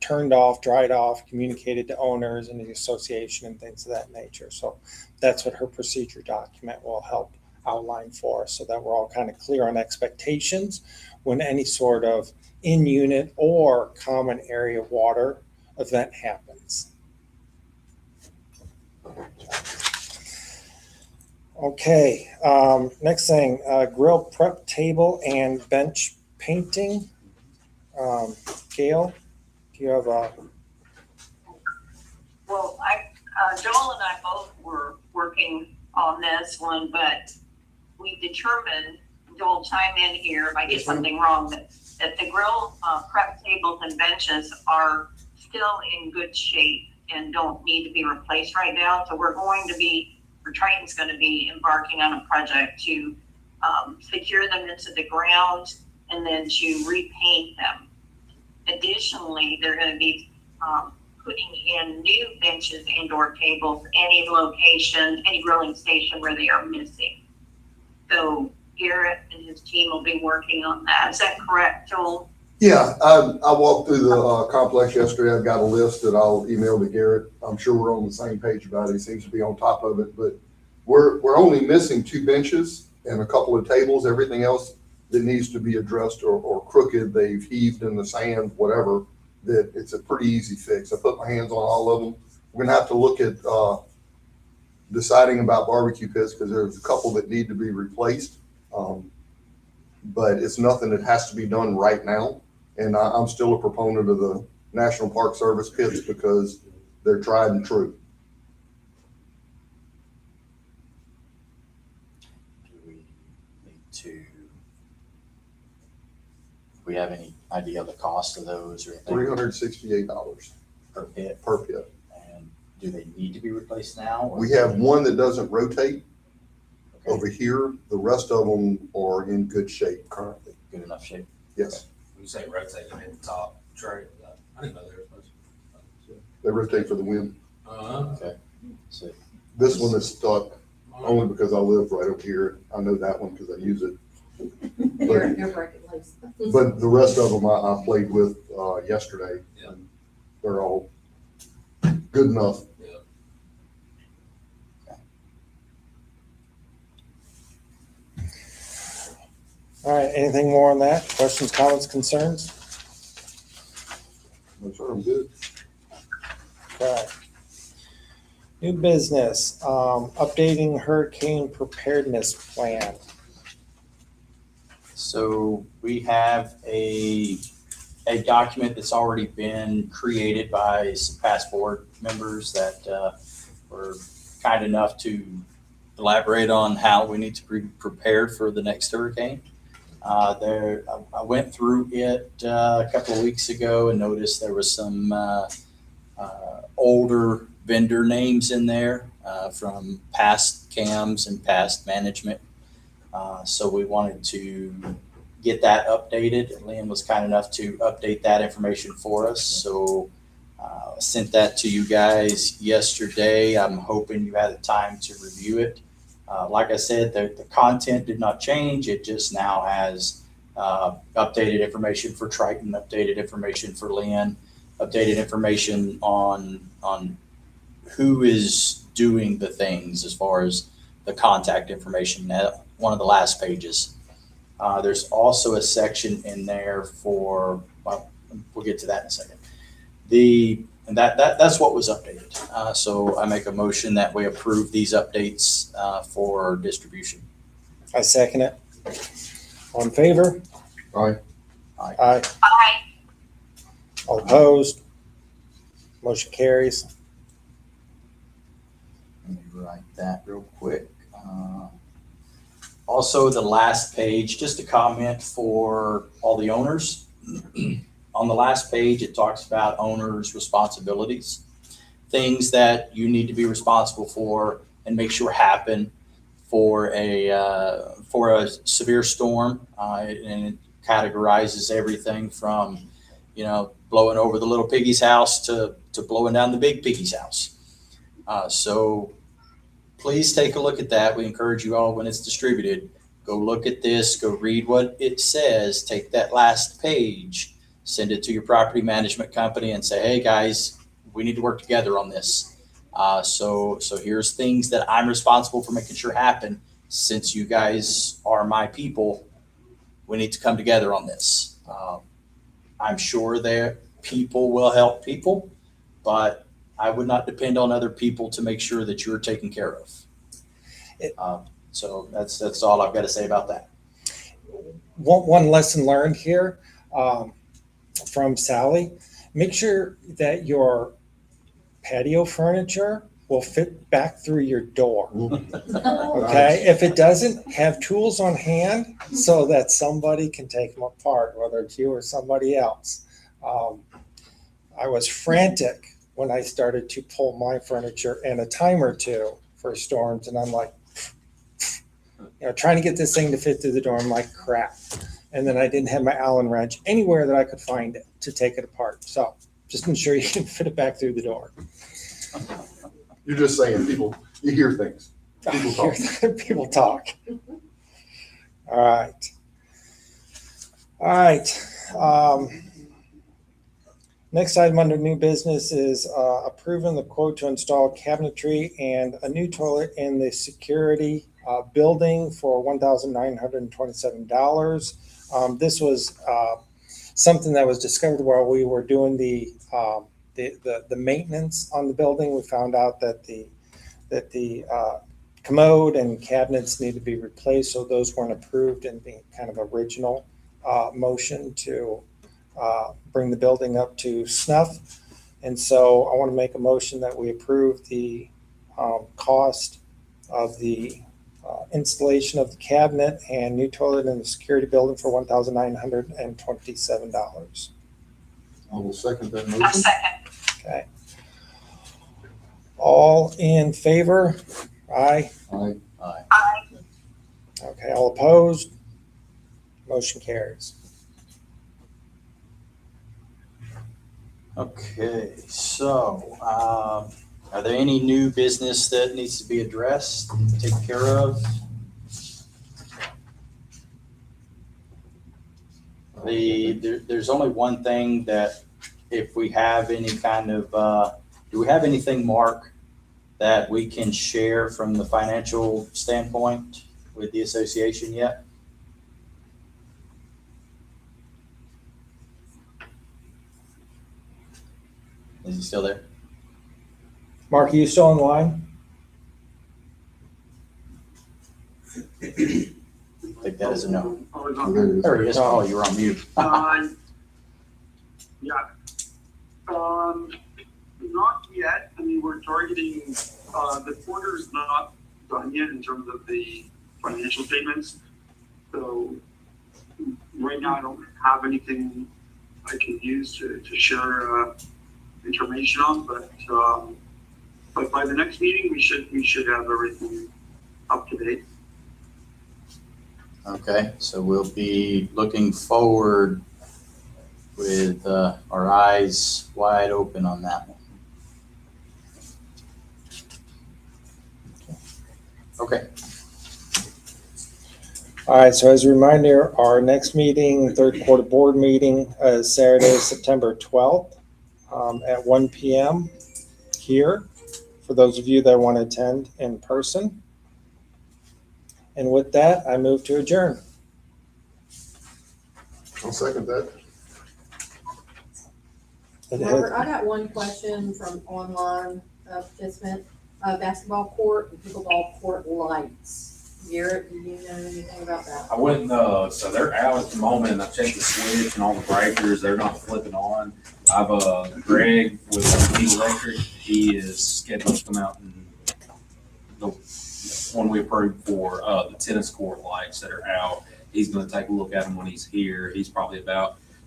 turned off, dried off, communicated to owners and the association and things of that nature. So that's what her procedure document will help outline for us, so that we're all kind of clear on expectations when any sort of in-unit or common area water event happens. Okay, next thing, grill prep table and bench painting. Gail, do you have a?
Well, Joel and I on this one, but we determined, Joel, chime in here if I get
Yes, ma'am.
something wrong, that the grill prep tables and benches are still in good shape and don't need to be replaced right now. So we're Triton's going to be embarking on a project to secure them into the ground and then to repaint them. Additionally, they're going to be putting in new benches and or tables, any location, any grilling station where they are missing. So Garrett and his team will be working on that. Is that correct, Joel?
Yeah, I walked through the complex yesterday. I've got a list that I'll email to Garrett. I'm sure we're on the same page about it. He seems to be on top of it, but we're only missing 2 benches and a couple of tables. Everything else that needs to be addressed or crooked, they've heaved in the sand, whatever, that it's a pretty easy fix. I put my hands on all of them. We're gonna have to look at deciding about barbecue pits because there's a couple that need to be replaced. But it's nothing that has to be done right now. And I'm still a proponent of the National Park Service pits because they're tried and true.
Do we need to, do we have any idea of the cost of those or anything?
$368
Per pit?
per pit.
And do they need to be replaced now? or-
We have one that doesn't rotate
Okay,
over here. The rest of them are in good shape currently.
good enough shape.
Yes,
When you say rotate, you mean the top tray? I didn't know there was supposed to.
they rotate for the wind.
So
This one is stuck only because I live right over here. I know that one because I use it.
They're breaking loose.
But the rest of them I played with yesterday.
Yeah.
And they're all good enough.
Yeah.
All right, anything more on that? Questions, comments, concerns?
I'm sure I'm good.
Okay. New business, updating hurricane preparedness plan.
So we have a document that's already been created by some past board members that were kind enough to elaborate on how we need to be prepared for the next hurricane. I went through it a couple of weeks ago and noticed there was some older vendor names in there from past CAMs and past management. So we wanted to get that updated. Lynn was kind enough to update that information for us. So sent that to you guys yesterday. I'm hoping you had the time to review it. Like I said, the content did not change. It just now has updated information for Triton, updated information for Lynn, updated information on who is doing the things as far as the contact information. One of the last pages. There's also a section in there for, well, we'll get to that in a second. That's what was updated. So I make a motion that we approve these updates for distribution.
I second it. All in favor?
All right.
Aye.
Aye.
All opposed? Motion carries.
Let me write that real quick. Also, the last page, just a comment for all the owners. On the last page, it talks about owners' responsibilities, things that you need to be responsible for and make sure happen for a severe storm. And it categorizes everything from, blowing over the little piggy's house to blowing down the big piggy's house. So please take a look at that. We encourage you all when it's distributed, go look at this, go read what it says, take that last page, send it to your property management company and say, hey guys, we need to work together on this. So here's things that I'm responsible for making sure happen. Since you guys are my people, we need to come together on this. I'm sure that people will help people, but I would not depend on other people to make sure that you're taken care of. So that's all I've got to say about that.
One lesson learned here from Sally, make sure that your patio furniture will fit back through your door. Okay, if it doesn't, have tools on hand so that somebody can take them apart, whether it's you or somebody else. I was frantic when I started to pull my furniture and a time or two for storms, and I'm like, trying to get this thing to fit through the door. I'm like, crap. And then I didn't have my Allen wrench anywhere that I could find it to take it apart. So just ensure you can fit it back through the door.
You're just saying, people, you hear things. People talk.
People talk. All right. All right. Next item under new business is approving the quote to install cabinetry and a new toilet in the security building for $1,927. This was something that was discovered while we were doing the maintenance on the building. We found out that the commode and cabinets need to be replaced, so those weren't approved in the kind of original motion to bring the building up to snuff. And so I want to make a motion that we approve the cost of the installation of the cabinet and new toilet in the security building for $1,927.
I will second that
A
motion.
second.
Okay. All in favor? Aye.
Aye.
Aye.
Okay, all opposed? Motion carries.
Okay, so, are there any new business that needs to be addressed, taken care of? There's only one thing that if we have any kind of, do we have anything, Mark, that we can share from the financial standpoint with the association yet? Is he still there?
Mark, are you still on the line?
Take that as a no.
I was on
There it is.
There he is. Oh, you were on mute.
Yeah. Not yet. I mean, we're targeting, the quarter's not done yet in terms of the financial statements. So right now I don't have anything I can use to share, information on, but by the next meeting, we should have everything up to date.
Okay, so we'll be looking forward with our eyes wide open on that one. Okay,
All right, so as a reminder, our next meeting, third quarter board meeting, is Saturday, September 12th at 1 p.m. here, for those of you that want to attend in person. And with that, I move to adjourn.
I'll second that.
Robert, I got one question from online participant, basketball court and pickleball court lights. Garrett, do you know anything about that?
I wouldn't, so they're out at the moment. I checked the switch and all the breakers. They're not flipping on. I've, Greg with Lead Electric, he is scheduled to come out and the one we approved for, the tennis court lights that are out. He's gonna take a look at them when he's here. He's probably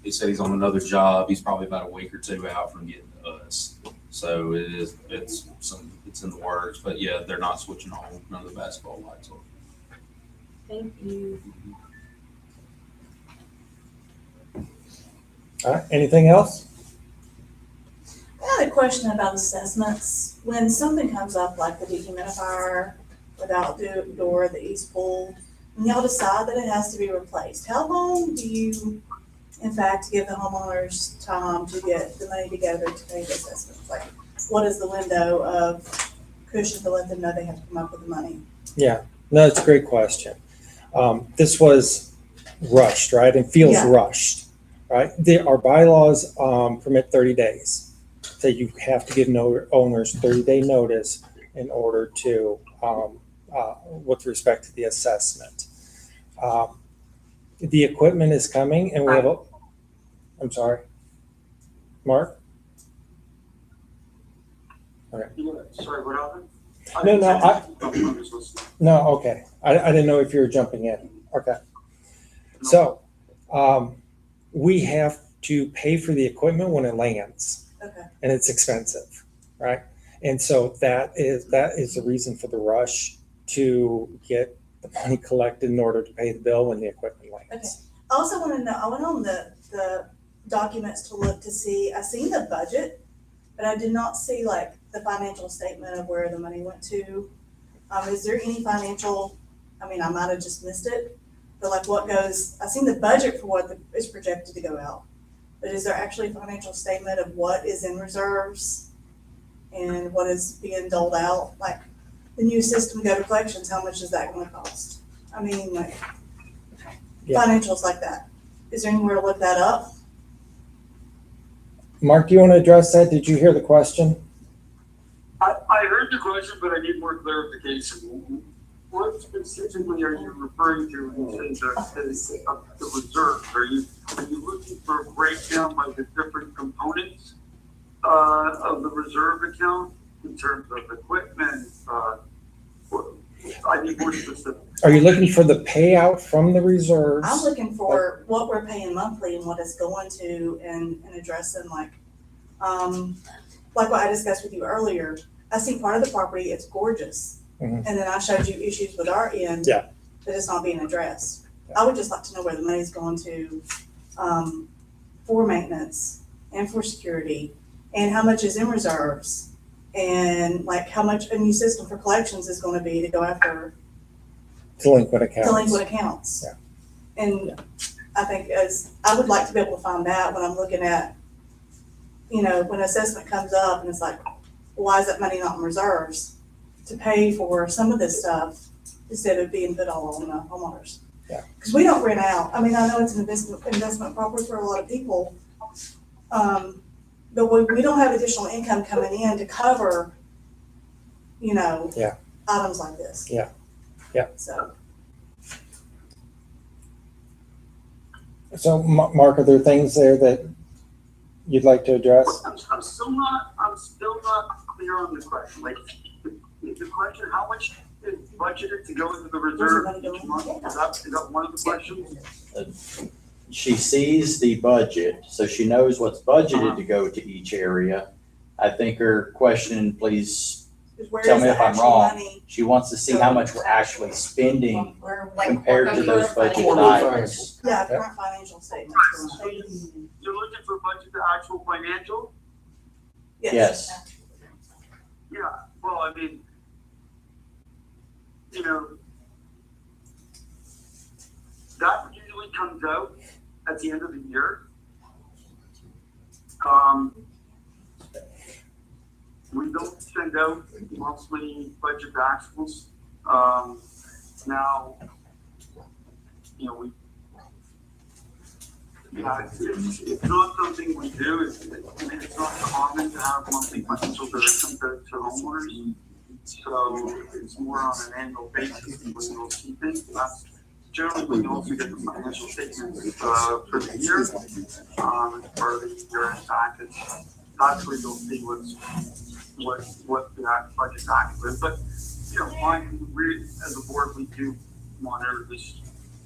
he said he's on another job. He's probably about a week or two out from getting to us. So it's in the works, but yeah, they're not switching on none of the basketball lights on.
Thank you.
All right, anything else?
I had a question about assessments. When something comes up like the dehumidifier without the door, the east pulled, when y'all decide that it has to be replaced, how long do you, in fact, give the homeowners time to get the money together to pay the assessments? Like, what is the window of cushion to let them know they have to come up with the money?
Yeah, no, it's a great question. This was rushed, right? And feels
Yeah.
rushed, right? Our bylaws permit 30 days. So you have to give owners 30-day notice in order to, with respect to the assessment. The equipment is coming and we have I'm sorry, Mark?
Yeah, sorry, what happened?
No,
I'm just listening.
No, okay. I didn't know if you were jumping in. Okay. So, we have to pay for the equipment when it lands.
Okay.
And it's expensive, right? And so that is the reason for the rush to get the money collected in order to pay the bill when the equipment lands.
I also want to know, I went on the documents to look to see, I seen the budget, but I did not see like the financial statement of where the money went to. Is there any financial, I mean, I might have just missed it, but like what goes, I seen the budget for what is projected to go out. But is there actually a financial statement of what is in reserves and what is being doled out? Like the new system go to collections, how much is that gonna cost? I mean, like
Yeah.
financials like that. Is there anywhere to look that up?
Mark, do you want to address that? Did you hear the question?
I heard the question, but I need more clarification. What specifically are you referring to when you say the reserve? Are you looking for a breakdown by the different components of the reserve account in terms of equipment? I need more specific.
Are you looking for the payout from the reserves?
I'm looking for what we're paying monthly and what it's going to and addressing like what I discussed with you earlier. I see part of the property, it's gorgeous.
Mhm.
And then I showed you issues with our end.
Yeah.
That it's not being addressed.
Yeah.
I would just like to know where the money's going to, for maintenance and for security, and how much is in reserves. And like how much a new system for collections is gonna be to go after
Delinquent accounts.
delinquent accounts.
Yeah.
And I think I would like to be able to find that when I'm looking at, when assessment comes up and it's like, why is that money not in reserves to pay for some of this stuff instead of being put all on the homeowners?
Yeah.
Because we don't rent out. I mean, I know it's an investment property for a lot of people. But we don't have additional income coming in to cover,
Yeah.
items like this.
Yeah. Yeah.
So.
So, Mark, are there things there that you'd like to address?
I'm still not clear on the question. Like, the question, how much is budgeted to go into the reserve each month? Is that one of the questions?
She sees the budget, so she knows what's budgeted to go to each area. I think her question, please
Where
tell
is
me
the
if I'm
actual
wrong.
money?
She wants to see how much we're actually spending compared to those budgeted
Quarterly
items.
Yeah, current financial statements.
You're looking for budget to actual financial?
Yes.
Yeah, well, I mean, that usually comes out at the end of the year. We don't send out monthly budget actuals. Now, it's not something we do. It's not common to have monthly financials that are sent out to homeowners. So it's more on an annual basis when we'll see things. That's generally when you also get the financial statements for the year, as part of the year-end package. That's where you'll see what the budget package is. But we as a board, we do monitor this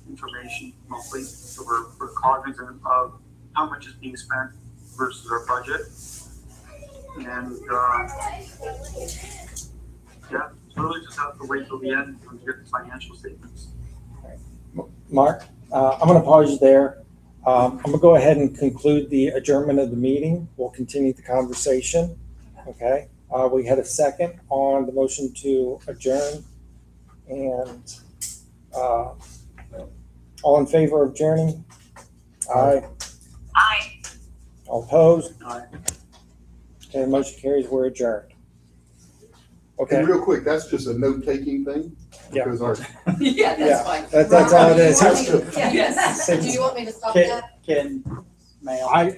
information monthly, so we're cognizant of how much is being spent versus our budget. And it's really just have to wait till the end when you get the financial statements.
Mark, I'm going to pause you there. I'm going to go ahead and conclude the adjournment of the meeting. We'll continue the conversation. Okay. We had a second on the motion to adjourn. And all in favor of adjourning? Aye.
Aye.
All opposed?
Aye.
Okay, the motion carries. We're adjourned. Okay.
And real quick, that's just a note-taking thing.
Yeah.
Because our,
Yeah,
Yeah,
that's fine.
that's all it is.
Do you want me- Yes. Do you want me to stop that?
Can, ma'am,
I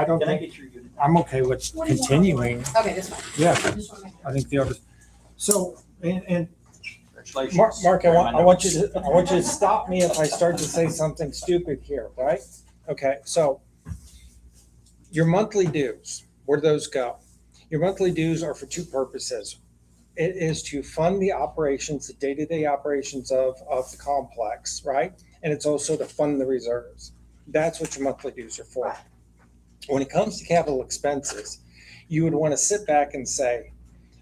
don't
can I
think,
get your unit?
I'm okay with
What do you want?
continuing.
Okay, that's fine.
Yeah,
I just wanna make sure.
I think the others. So, and
Congratulations.
Mark, I want you to stop me if I start to say something stupid here, right? Okay, so your monthly dues, where do those go? Your monthly dues are for two purposes. It is to fund the operations, the day-to-day operations of the complex, right? And it's also to fund the reserves. That's what your monthly dues are for.
Right.
When it comes to capital expenses, you would want to sit back and say,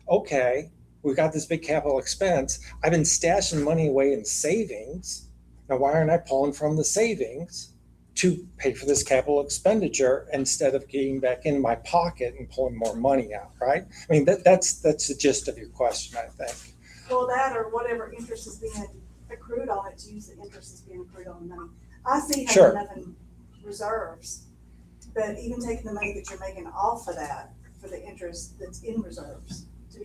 okay, we've got this big capital expense. I've been stashing money away in savings. Now, why aren't I pulling from the savings to pay for this capital expenditure instead of getting back in my pocket and pulling more money out, right? I mean, that's the gist of your question, I think.
Well, that or whatever interest is being accrued on it, to use the interest that's being accrued on the money. I see
Sure.
having enough in reserves, but even taking the money that you're making off of that for the interest that's in reserves to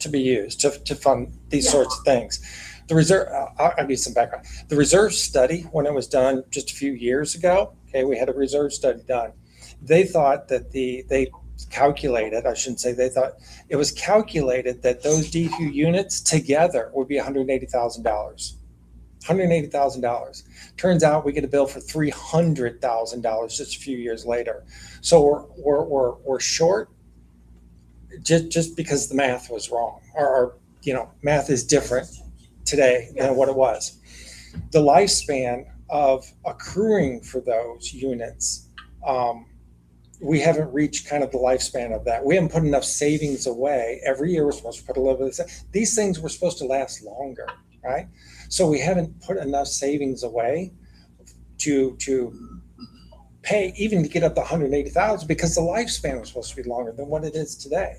be used
To fund these
Yeah.
sorts of things. The reserve, I'll give you some background. The reserve study, when it was done just a few years ago, okay, we had a reserve study done. They thought that they calculated, I shouldn't say they thought, it was calculated that those DQ units together would be $180,000. $180,000. Turns out we get a bill for $300,000 just a few years later. So we're short just because the math was wrong, or math is different today than what it was. The lifespan of accruing for those units, we haven't reached kind of the lifespan of that. We haven't put enough savings away. Every year we're supposed to put a little bit of, these things were supposed to last longer, right? So we haven't put enough savings away to pay, even to get up to 180,000, because the lifespan was supposed to be longer than what it is today.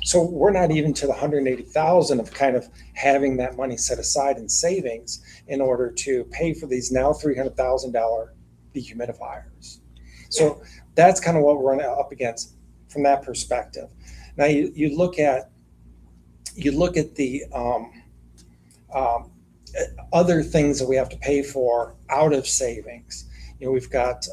So we're not even to the 180,000 of kind of having that money set aside in savings in order to pay for these now $300,000 dehumidifiers. So that's kind of what we're up against from that perspective. Now you look at the other things that we have to pay for out of savings. We've got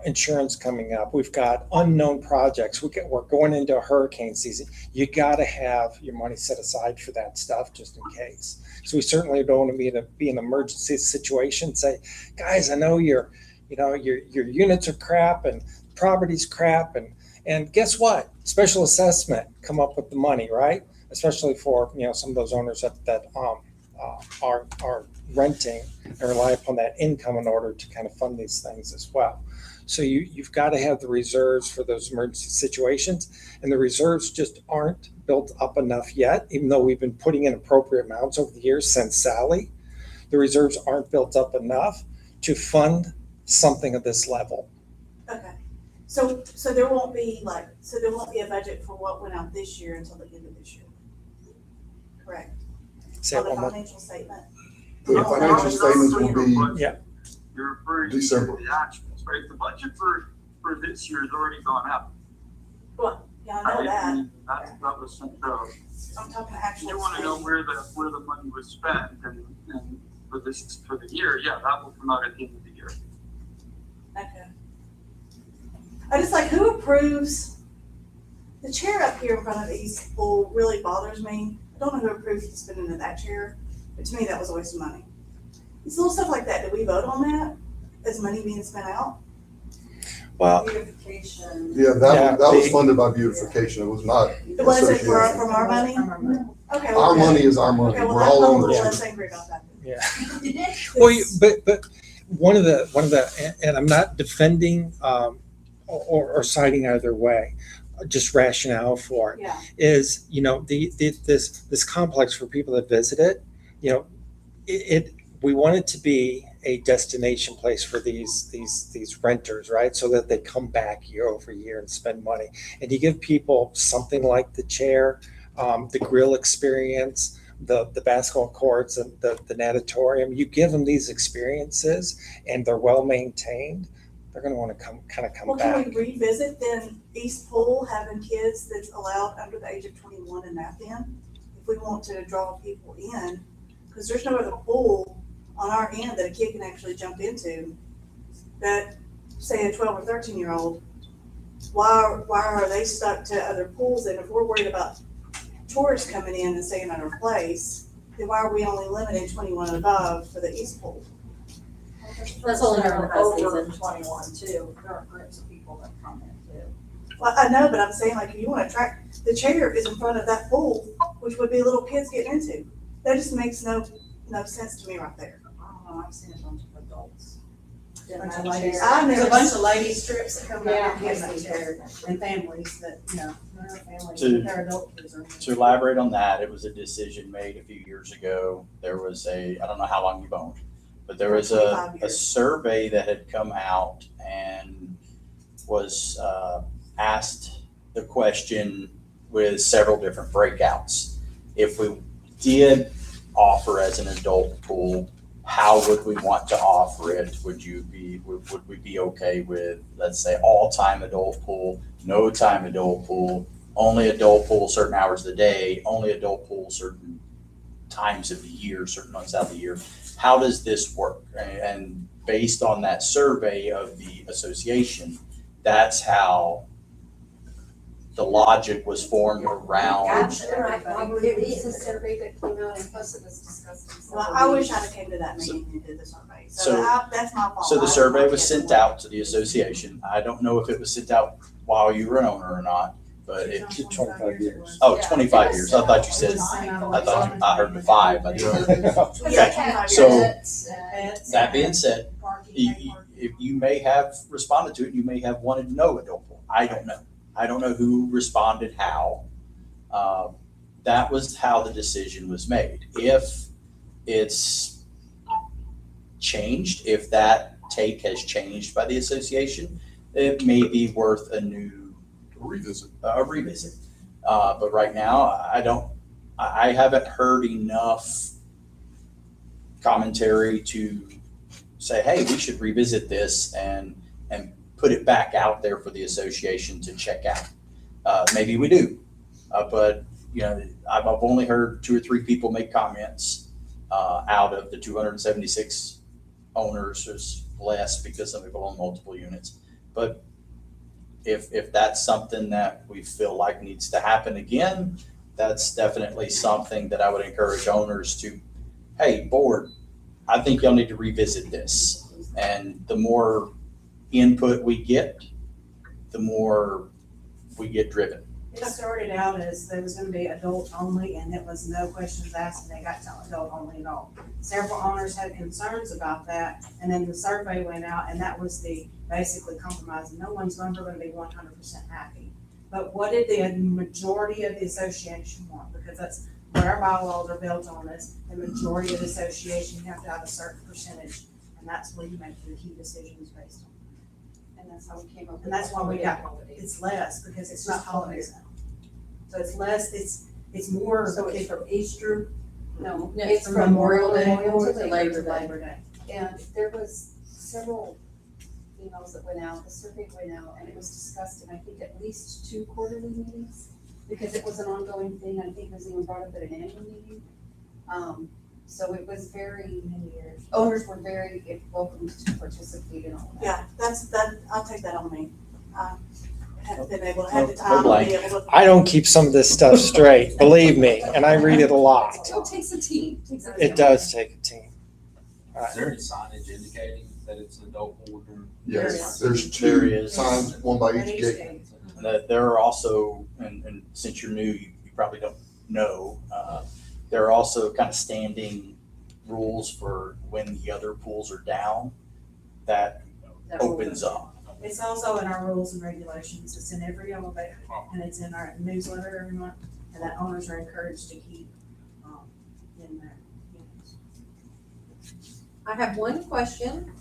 insurance coming up. We've got unknown projects. We're going into a hurricane season. You got to have your money set aside for that stuff just in case. So we certainly don't want to be in an emergency situation. Say, guys, I know your units are crap and property's crap, and guess what? Special assessment come up with the money, right? Especially for some of those owners that are renting and rely upon that income in order to kind of fund these things as well. So you've got to have the reserves for those emergency situations, and the reserves just aren't built up enough yet, even though we've been putting in appropriate amounts over the years since Sally. The reserves aren't built up enough to fund something of this level.
Okay, so there won't be a budget for what went out this year until the end of this year, correct?
Say
On
it
the
one more.
financial statement.
The financial statements will be
Yeah.
You're referring to
December.
the actuals, right? The budget for this year has already gone up.
Well, yeah, I know that.
That was sent out.
I'm talking actual.
You wanna know where the money was spent and for the year, yeah, that will come out at the end of the year.
Okay. I just who approves, the chair up here in front of the East Pool really bothers me. I don't know who approves the spending of that chair, but to me, that was a waste of money. It's little stuff like that. Do we vote on that as money being spent out?
Well,
Beautification.
Yeah, that was
the-
funded by beautification. It was not
Was it
associated.
from our money? Okay.
Our
okay.
money is our money.
Okay, well,
We're
I'm
all
a little
owners.
less angry about that.
yeah. Well, but one of the, and I'm not defending or citing either way, just rationale for it,
Yeah,
is this complex for people that visit it. We want it to be a destination place for these renters, right? So that they come back year over year and spend money. And you give people something like the chair, the grill experience, the basketball courts, and the natatorium. You give them these experiences, and they're well maintained. They're going to want to come
well,
back.
can we revisit then East Pool having kids that's allowed under the age of 21 in that then? If we want to draw people in, because there's no other pool on our end that a kid can actually jump into that, say, a 12 or 13-year-old, why are they stuck to other pools? And if we're worried about tourists coming in and staying at our place, then why are we only limiting 21 and above for the East Pool?
That's only during the best
Over
season.
21 too, there are groups of people that come in too.
Well, I know, but I'm saying like, if you wanna track, the chair is in front of that pool, which would be little kids getting into. That just makes no sense to me right there.
I don't know, I've seen a bunch of adults.
Bunch of
There's
ladies.
a bunch of lady strips that come out and
Yeah.
get that chair, and families that, you know, their families,
To-
their adult kids are.
To elaborate on that, it was a decision made a few years ago. There was I don't know how long you've owned, but there was
25
a
years.
survey that had come out and was asked the question with several different breakouts. If we did offer as an adult pool, how would we want to offer it? Would we be okay with, let's say, all-time adult pool, no time adult pool, only adult pool certain hours of the day, only adult pool certain times of the year, certain months out of the year? How does this work? And based on that survey of the association, that's how the logic was formed around.
It was a survey that came out and plus it was discussed. in
Well,
several
I wish
meetings.
I'd have came to that meeting and did the survey,
So-
that's my fault.
So the
I
survey
didn't
was
get
sent
it.
out to the association. I don't know if it was sent out while you were an owner or not, but it,
25 years.
oh,
Yeah.
25 years. I thought you said, I heard the 5. I didn't.
Yeah,
So-
25
Pets,
years.
That being said,
parking,
you,
pay parking.
if you may have responded to it, you may have wanted no adult pool. I don't know. I don't know who responded how. That was how the decision was made. If it's changed, if that take has changed by the association, it may be worth a new
Revisit.
revisit. But right now, I haven't heard enough commentary to say, hey, we should revisit this and put it back out there for the association to check out. Maybe we do, but you know, I've only heard 2 or 3 people make comments out of the 276 owners. There's less because some people own multiple units. But if that's something that we feel like needs to happen again, that's definitely something that I would encourage owners to, hey, board, I think y'all need to revisit this. And the more input we get, the more we get driven.
It started out as there was gonna be adult only, and it was no questions asked, and they got to adult only at all. Several owners had concerns about that, and then the survey went out, and that was the basically compromise. No one's ever gonna be 100% happy. But what did the majority of the association want? Because that's what our bylaws are built on, is the majority of the association, you have to have a certain percentage, and that's where you make your key decisions based on.
And that's how we came up with.
And that's why we got,
holidays.
it's less, because it's not holidays now. So it's less, it's more.
So it's from Easter, no,
No,
it's
from
from
Memorial Day
Memorial
to
to
Labor Day.
Labor Day.
and there was several emails that went out, the survey went out, and it was discussed in, I think, at least 2 quarterly meetings, because it was an ongoing thing, I think it was even brought up at an annual meeting. So it was very, owners were very welcome to participate in all that.
Yeah, I'll take that on me. I haven't been able to have the
No
time to
blank.
be able to.
I don't keep some of this stuff straight, believe me, and I read it a lot.
Oh, it takes a team.
It does take a team.
Is there any signage indicating that it's an adult pool?
Yes, there's
There
2
is.
signs, one by
At
each
each
gate.
gate.
And that there are also, and since you're new, you probably don't know, there are also kind of standing rules for when the other pools are down, that
That will-
opens up.
It's also in our rules and regulations, it's in every elevator, and it's in our newsletter every month, and that owners are encouraged to keep, in their units.
I have one question,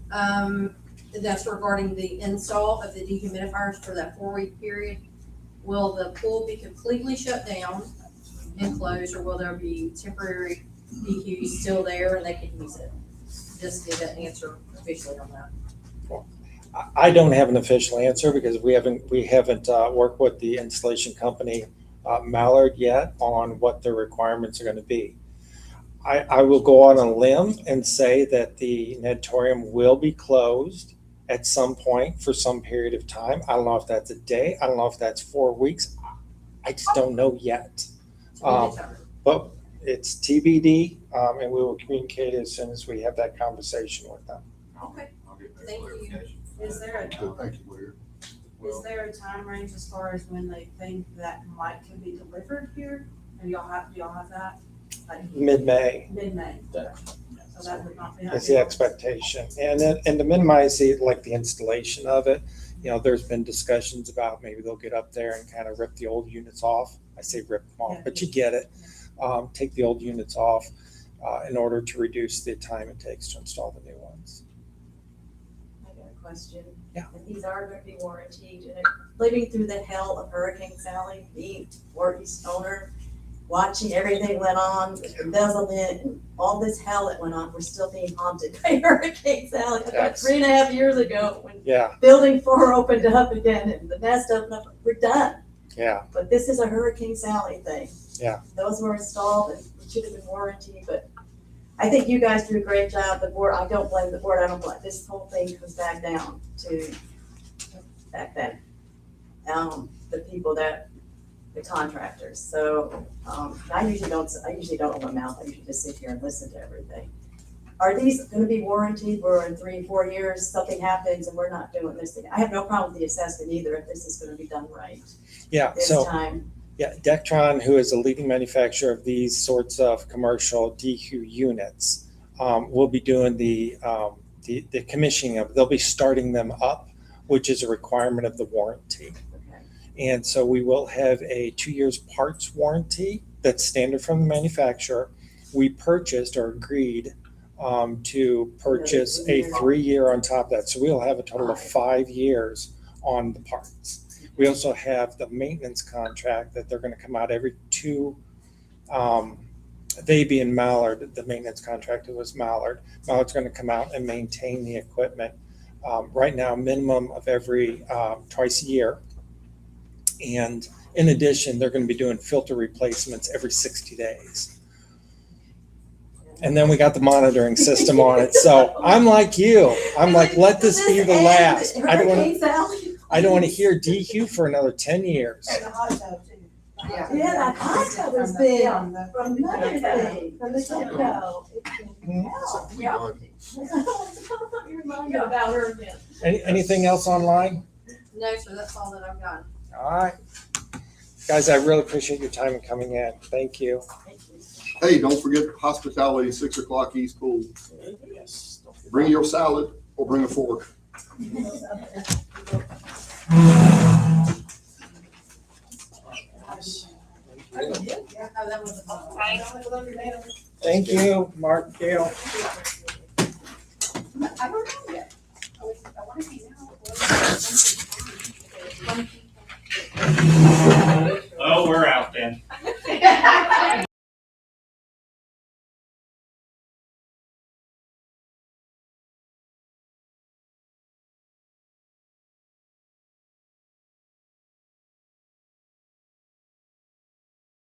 that's regarding the install of the dehumidifiers for that 4-week period. Will the pool be completely shut down and closed, or will there be temporary DQs still there and they can use it? Just get an answer officially on that.
I don't have an official answer because we haven't worked with the installation company, Mallard, yet on what their requirements are going to be. I will go on a limb and say that the natatorium will be closed at some point for some period of time. I don't know if that's a day. I don't know if that's 4 weeks. I just don't know yet.
To be determined.
But it's TBD, and we will communicate as soon as we have that conversation with them.
Okay.
I'll get that
Thank you.
clarification.
Is there
Good, thank you, Larry.
Is there a time range as far as when they think that can be delivered here? And do y'all have that? Like
Mid-May
mid-May?
That-
So that would not be.
is the expectation. And then, and to minimize the, like the installation of it, you know, there's been discussions about maybe they'll get up there and kind of rip the old units off. I say rip them off,
Yeah.
but you get it. Take the old units off in order to reduce the time it takes to install the new ones.
I got a question.
Yeah.
If these are gonna be warranted, and living through the hell of Hurricane Sally, being Northeast owner, watching everything went on, with embezzlement, and all this hell that went on, we're still being haunted by Hurricane Sally. About
Yes.
3.5 years ago, when
Yeah,
building 4 opened up again, and the nest opened up, we're done.
yeah,
But this is a Hurricane Sally thing.
Yeah.
Those were installed and it should have been warranty, but I think you guys do a great job. The board, I don't blame the board, I don't blame, this whole thing comes back down to back then. The people the contractors, so, I usually don't open my mouth, I usually just sit here and listen to everything. Are these gonna be warranted, where in 3-4 years, something happens and we're not doing this thing? I have no problem with the assessment either, if this is gonna be done right
yeah.
this
So,
time.
yeah, Dectron, who is a leading manufacturer of these sorts of commercial DQ units, will be doing the commissioning of, they'll be starting them up, which is a requirement of the warranty. And so we will have a 2 years parts warranty that's standard from the manufacturer. We purchased or agreed to purchase a 3-year on top of that. So we'll have a total of 5 years on the parts. We also have the maintenance contract that they're going to come out every 2, they being Mallard, the maintenance contract, it was Mallard. Mallard's going to come out and maintain the equipment. Right now, minimum of every twice a year. And in addition, they're going to be doing filter replacements every 60 days. And then we got the monitoring system on it. So I'm like you. I'm like, let this be the last. I don't want to hear DQ for another 10 years.
And the hot tub too.
Yeah, that hot tub has been from another thing, from the get-go. It's been hell. You remind me about her again.
Anything else online?
No, sir, that's all that I've got.
All right. Guys, I really appreciate your time and coming in. Thank you.
Hey, don't forget hospitality, 6 o'clock East Pool.
Yes. don't forget
Bring
that.
your salad or bring a fork.
Oh, that was
Okay.
Thank you, Mark, Gail.
I don't know yet. I want to see now.
Oh, we're out then.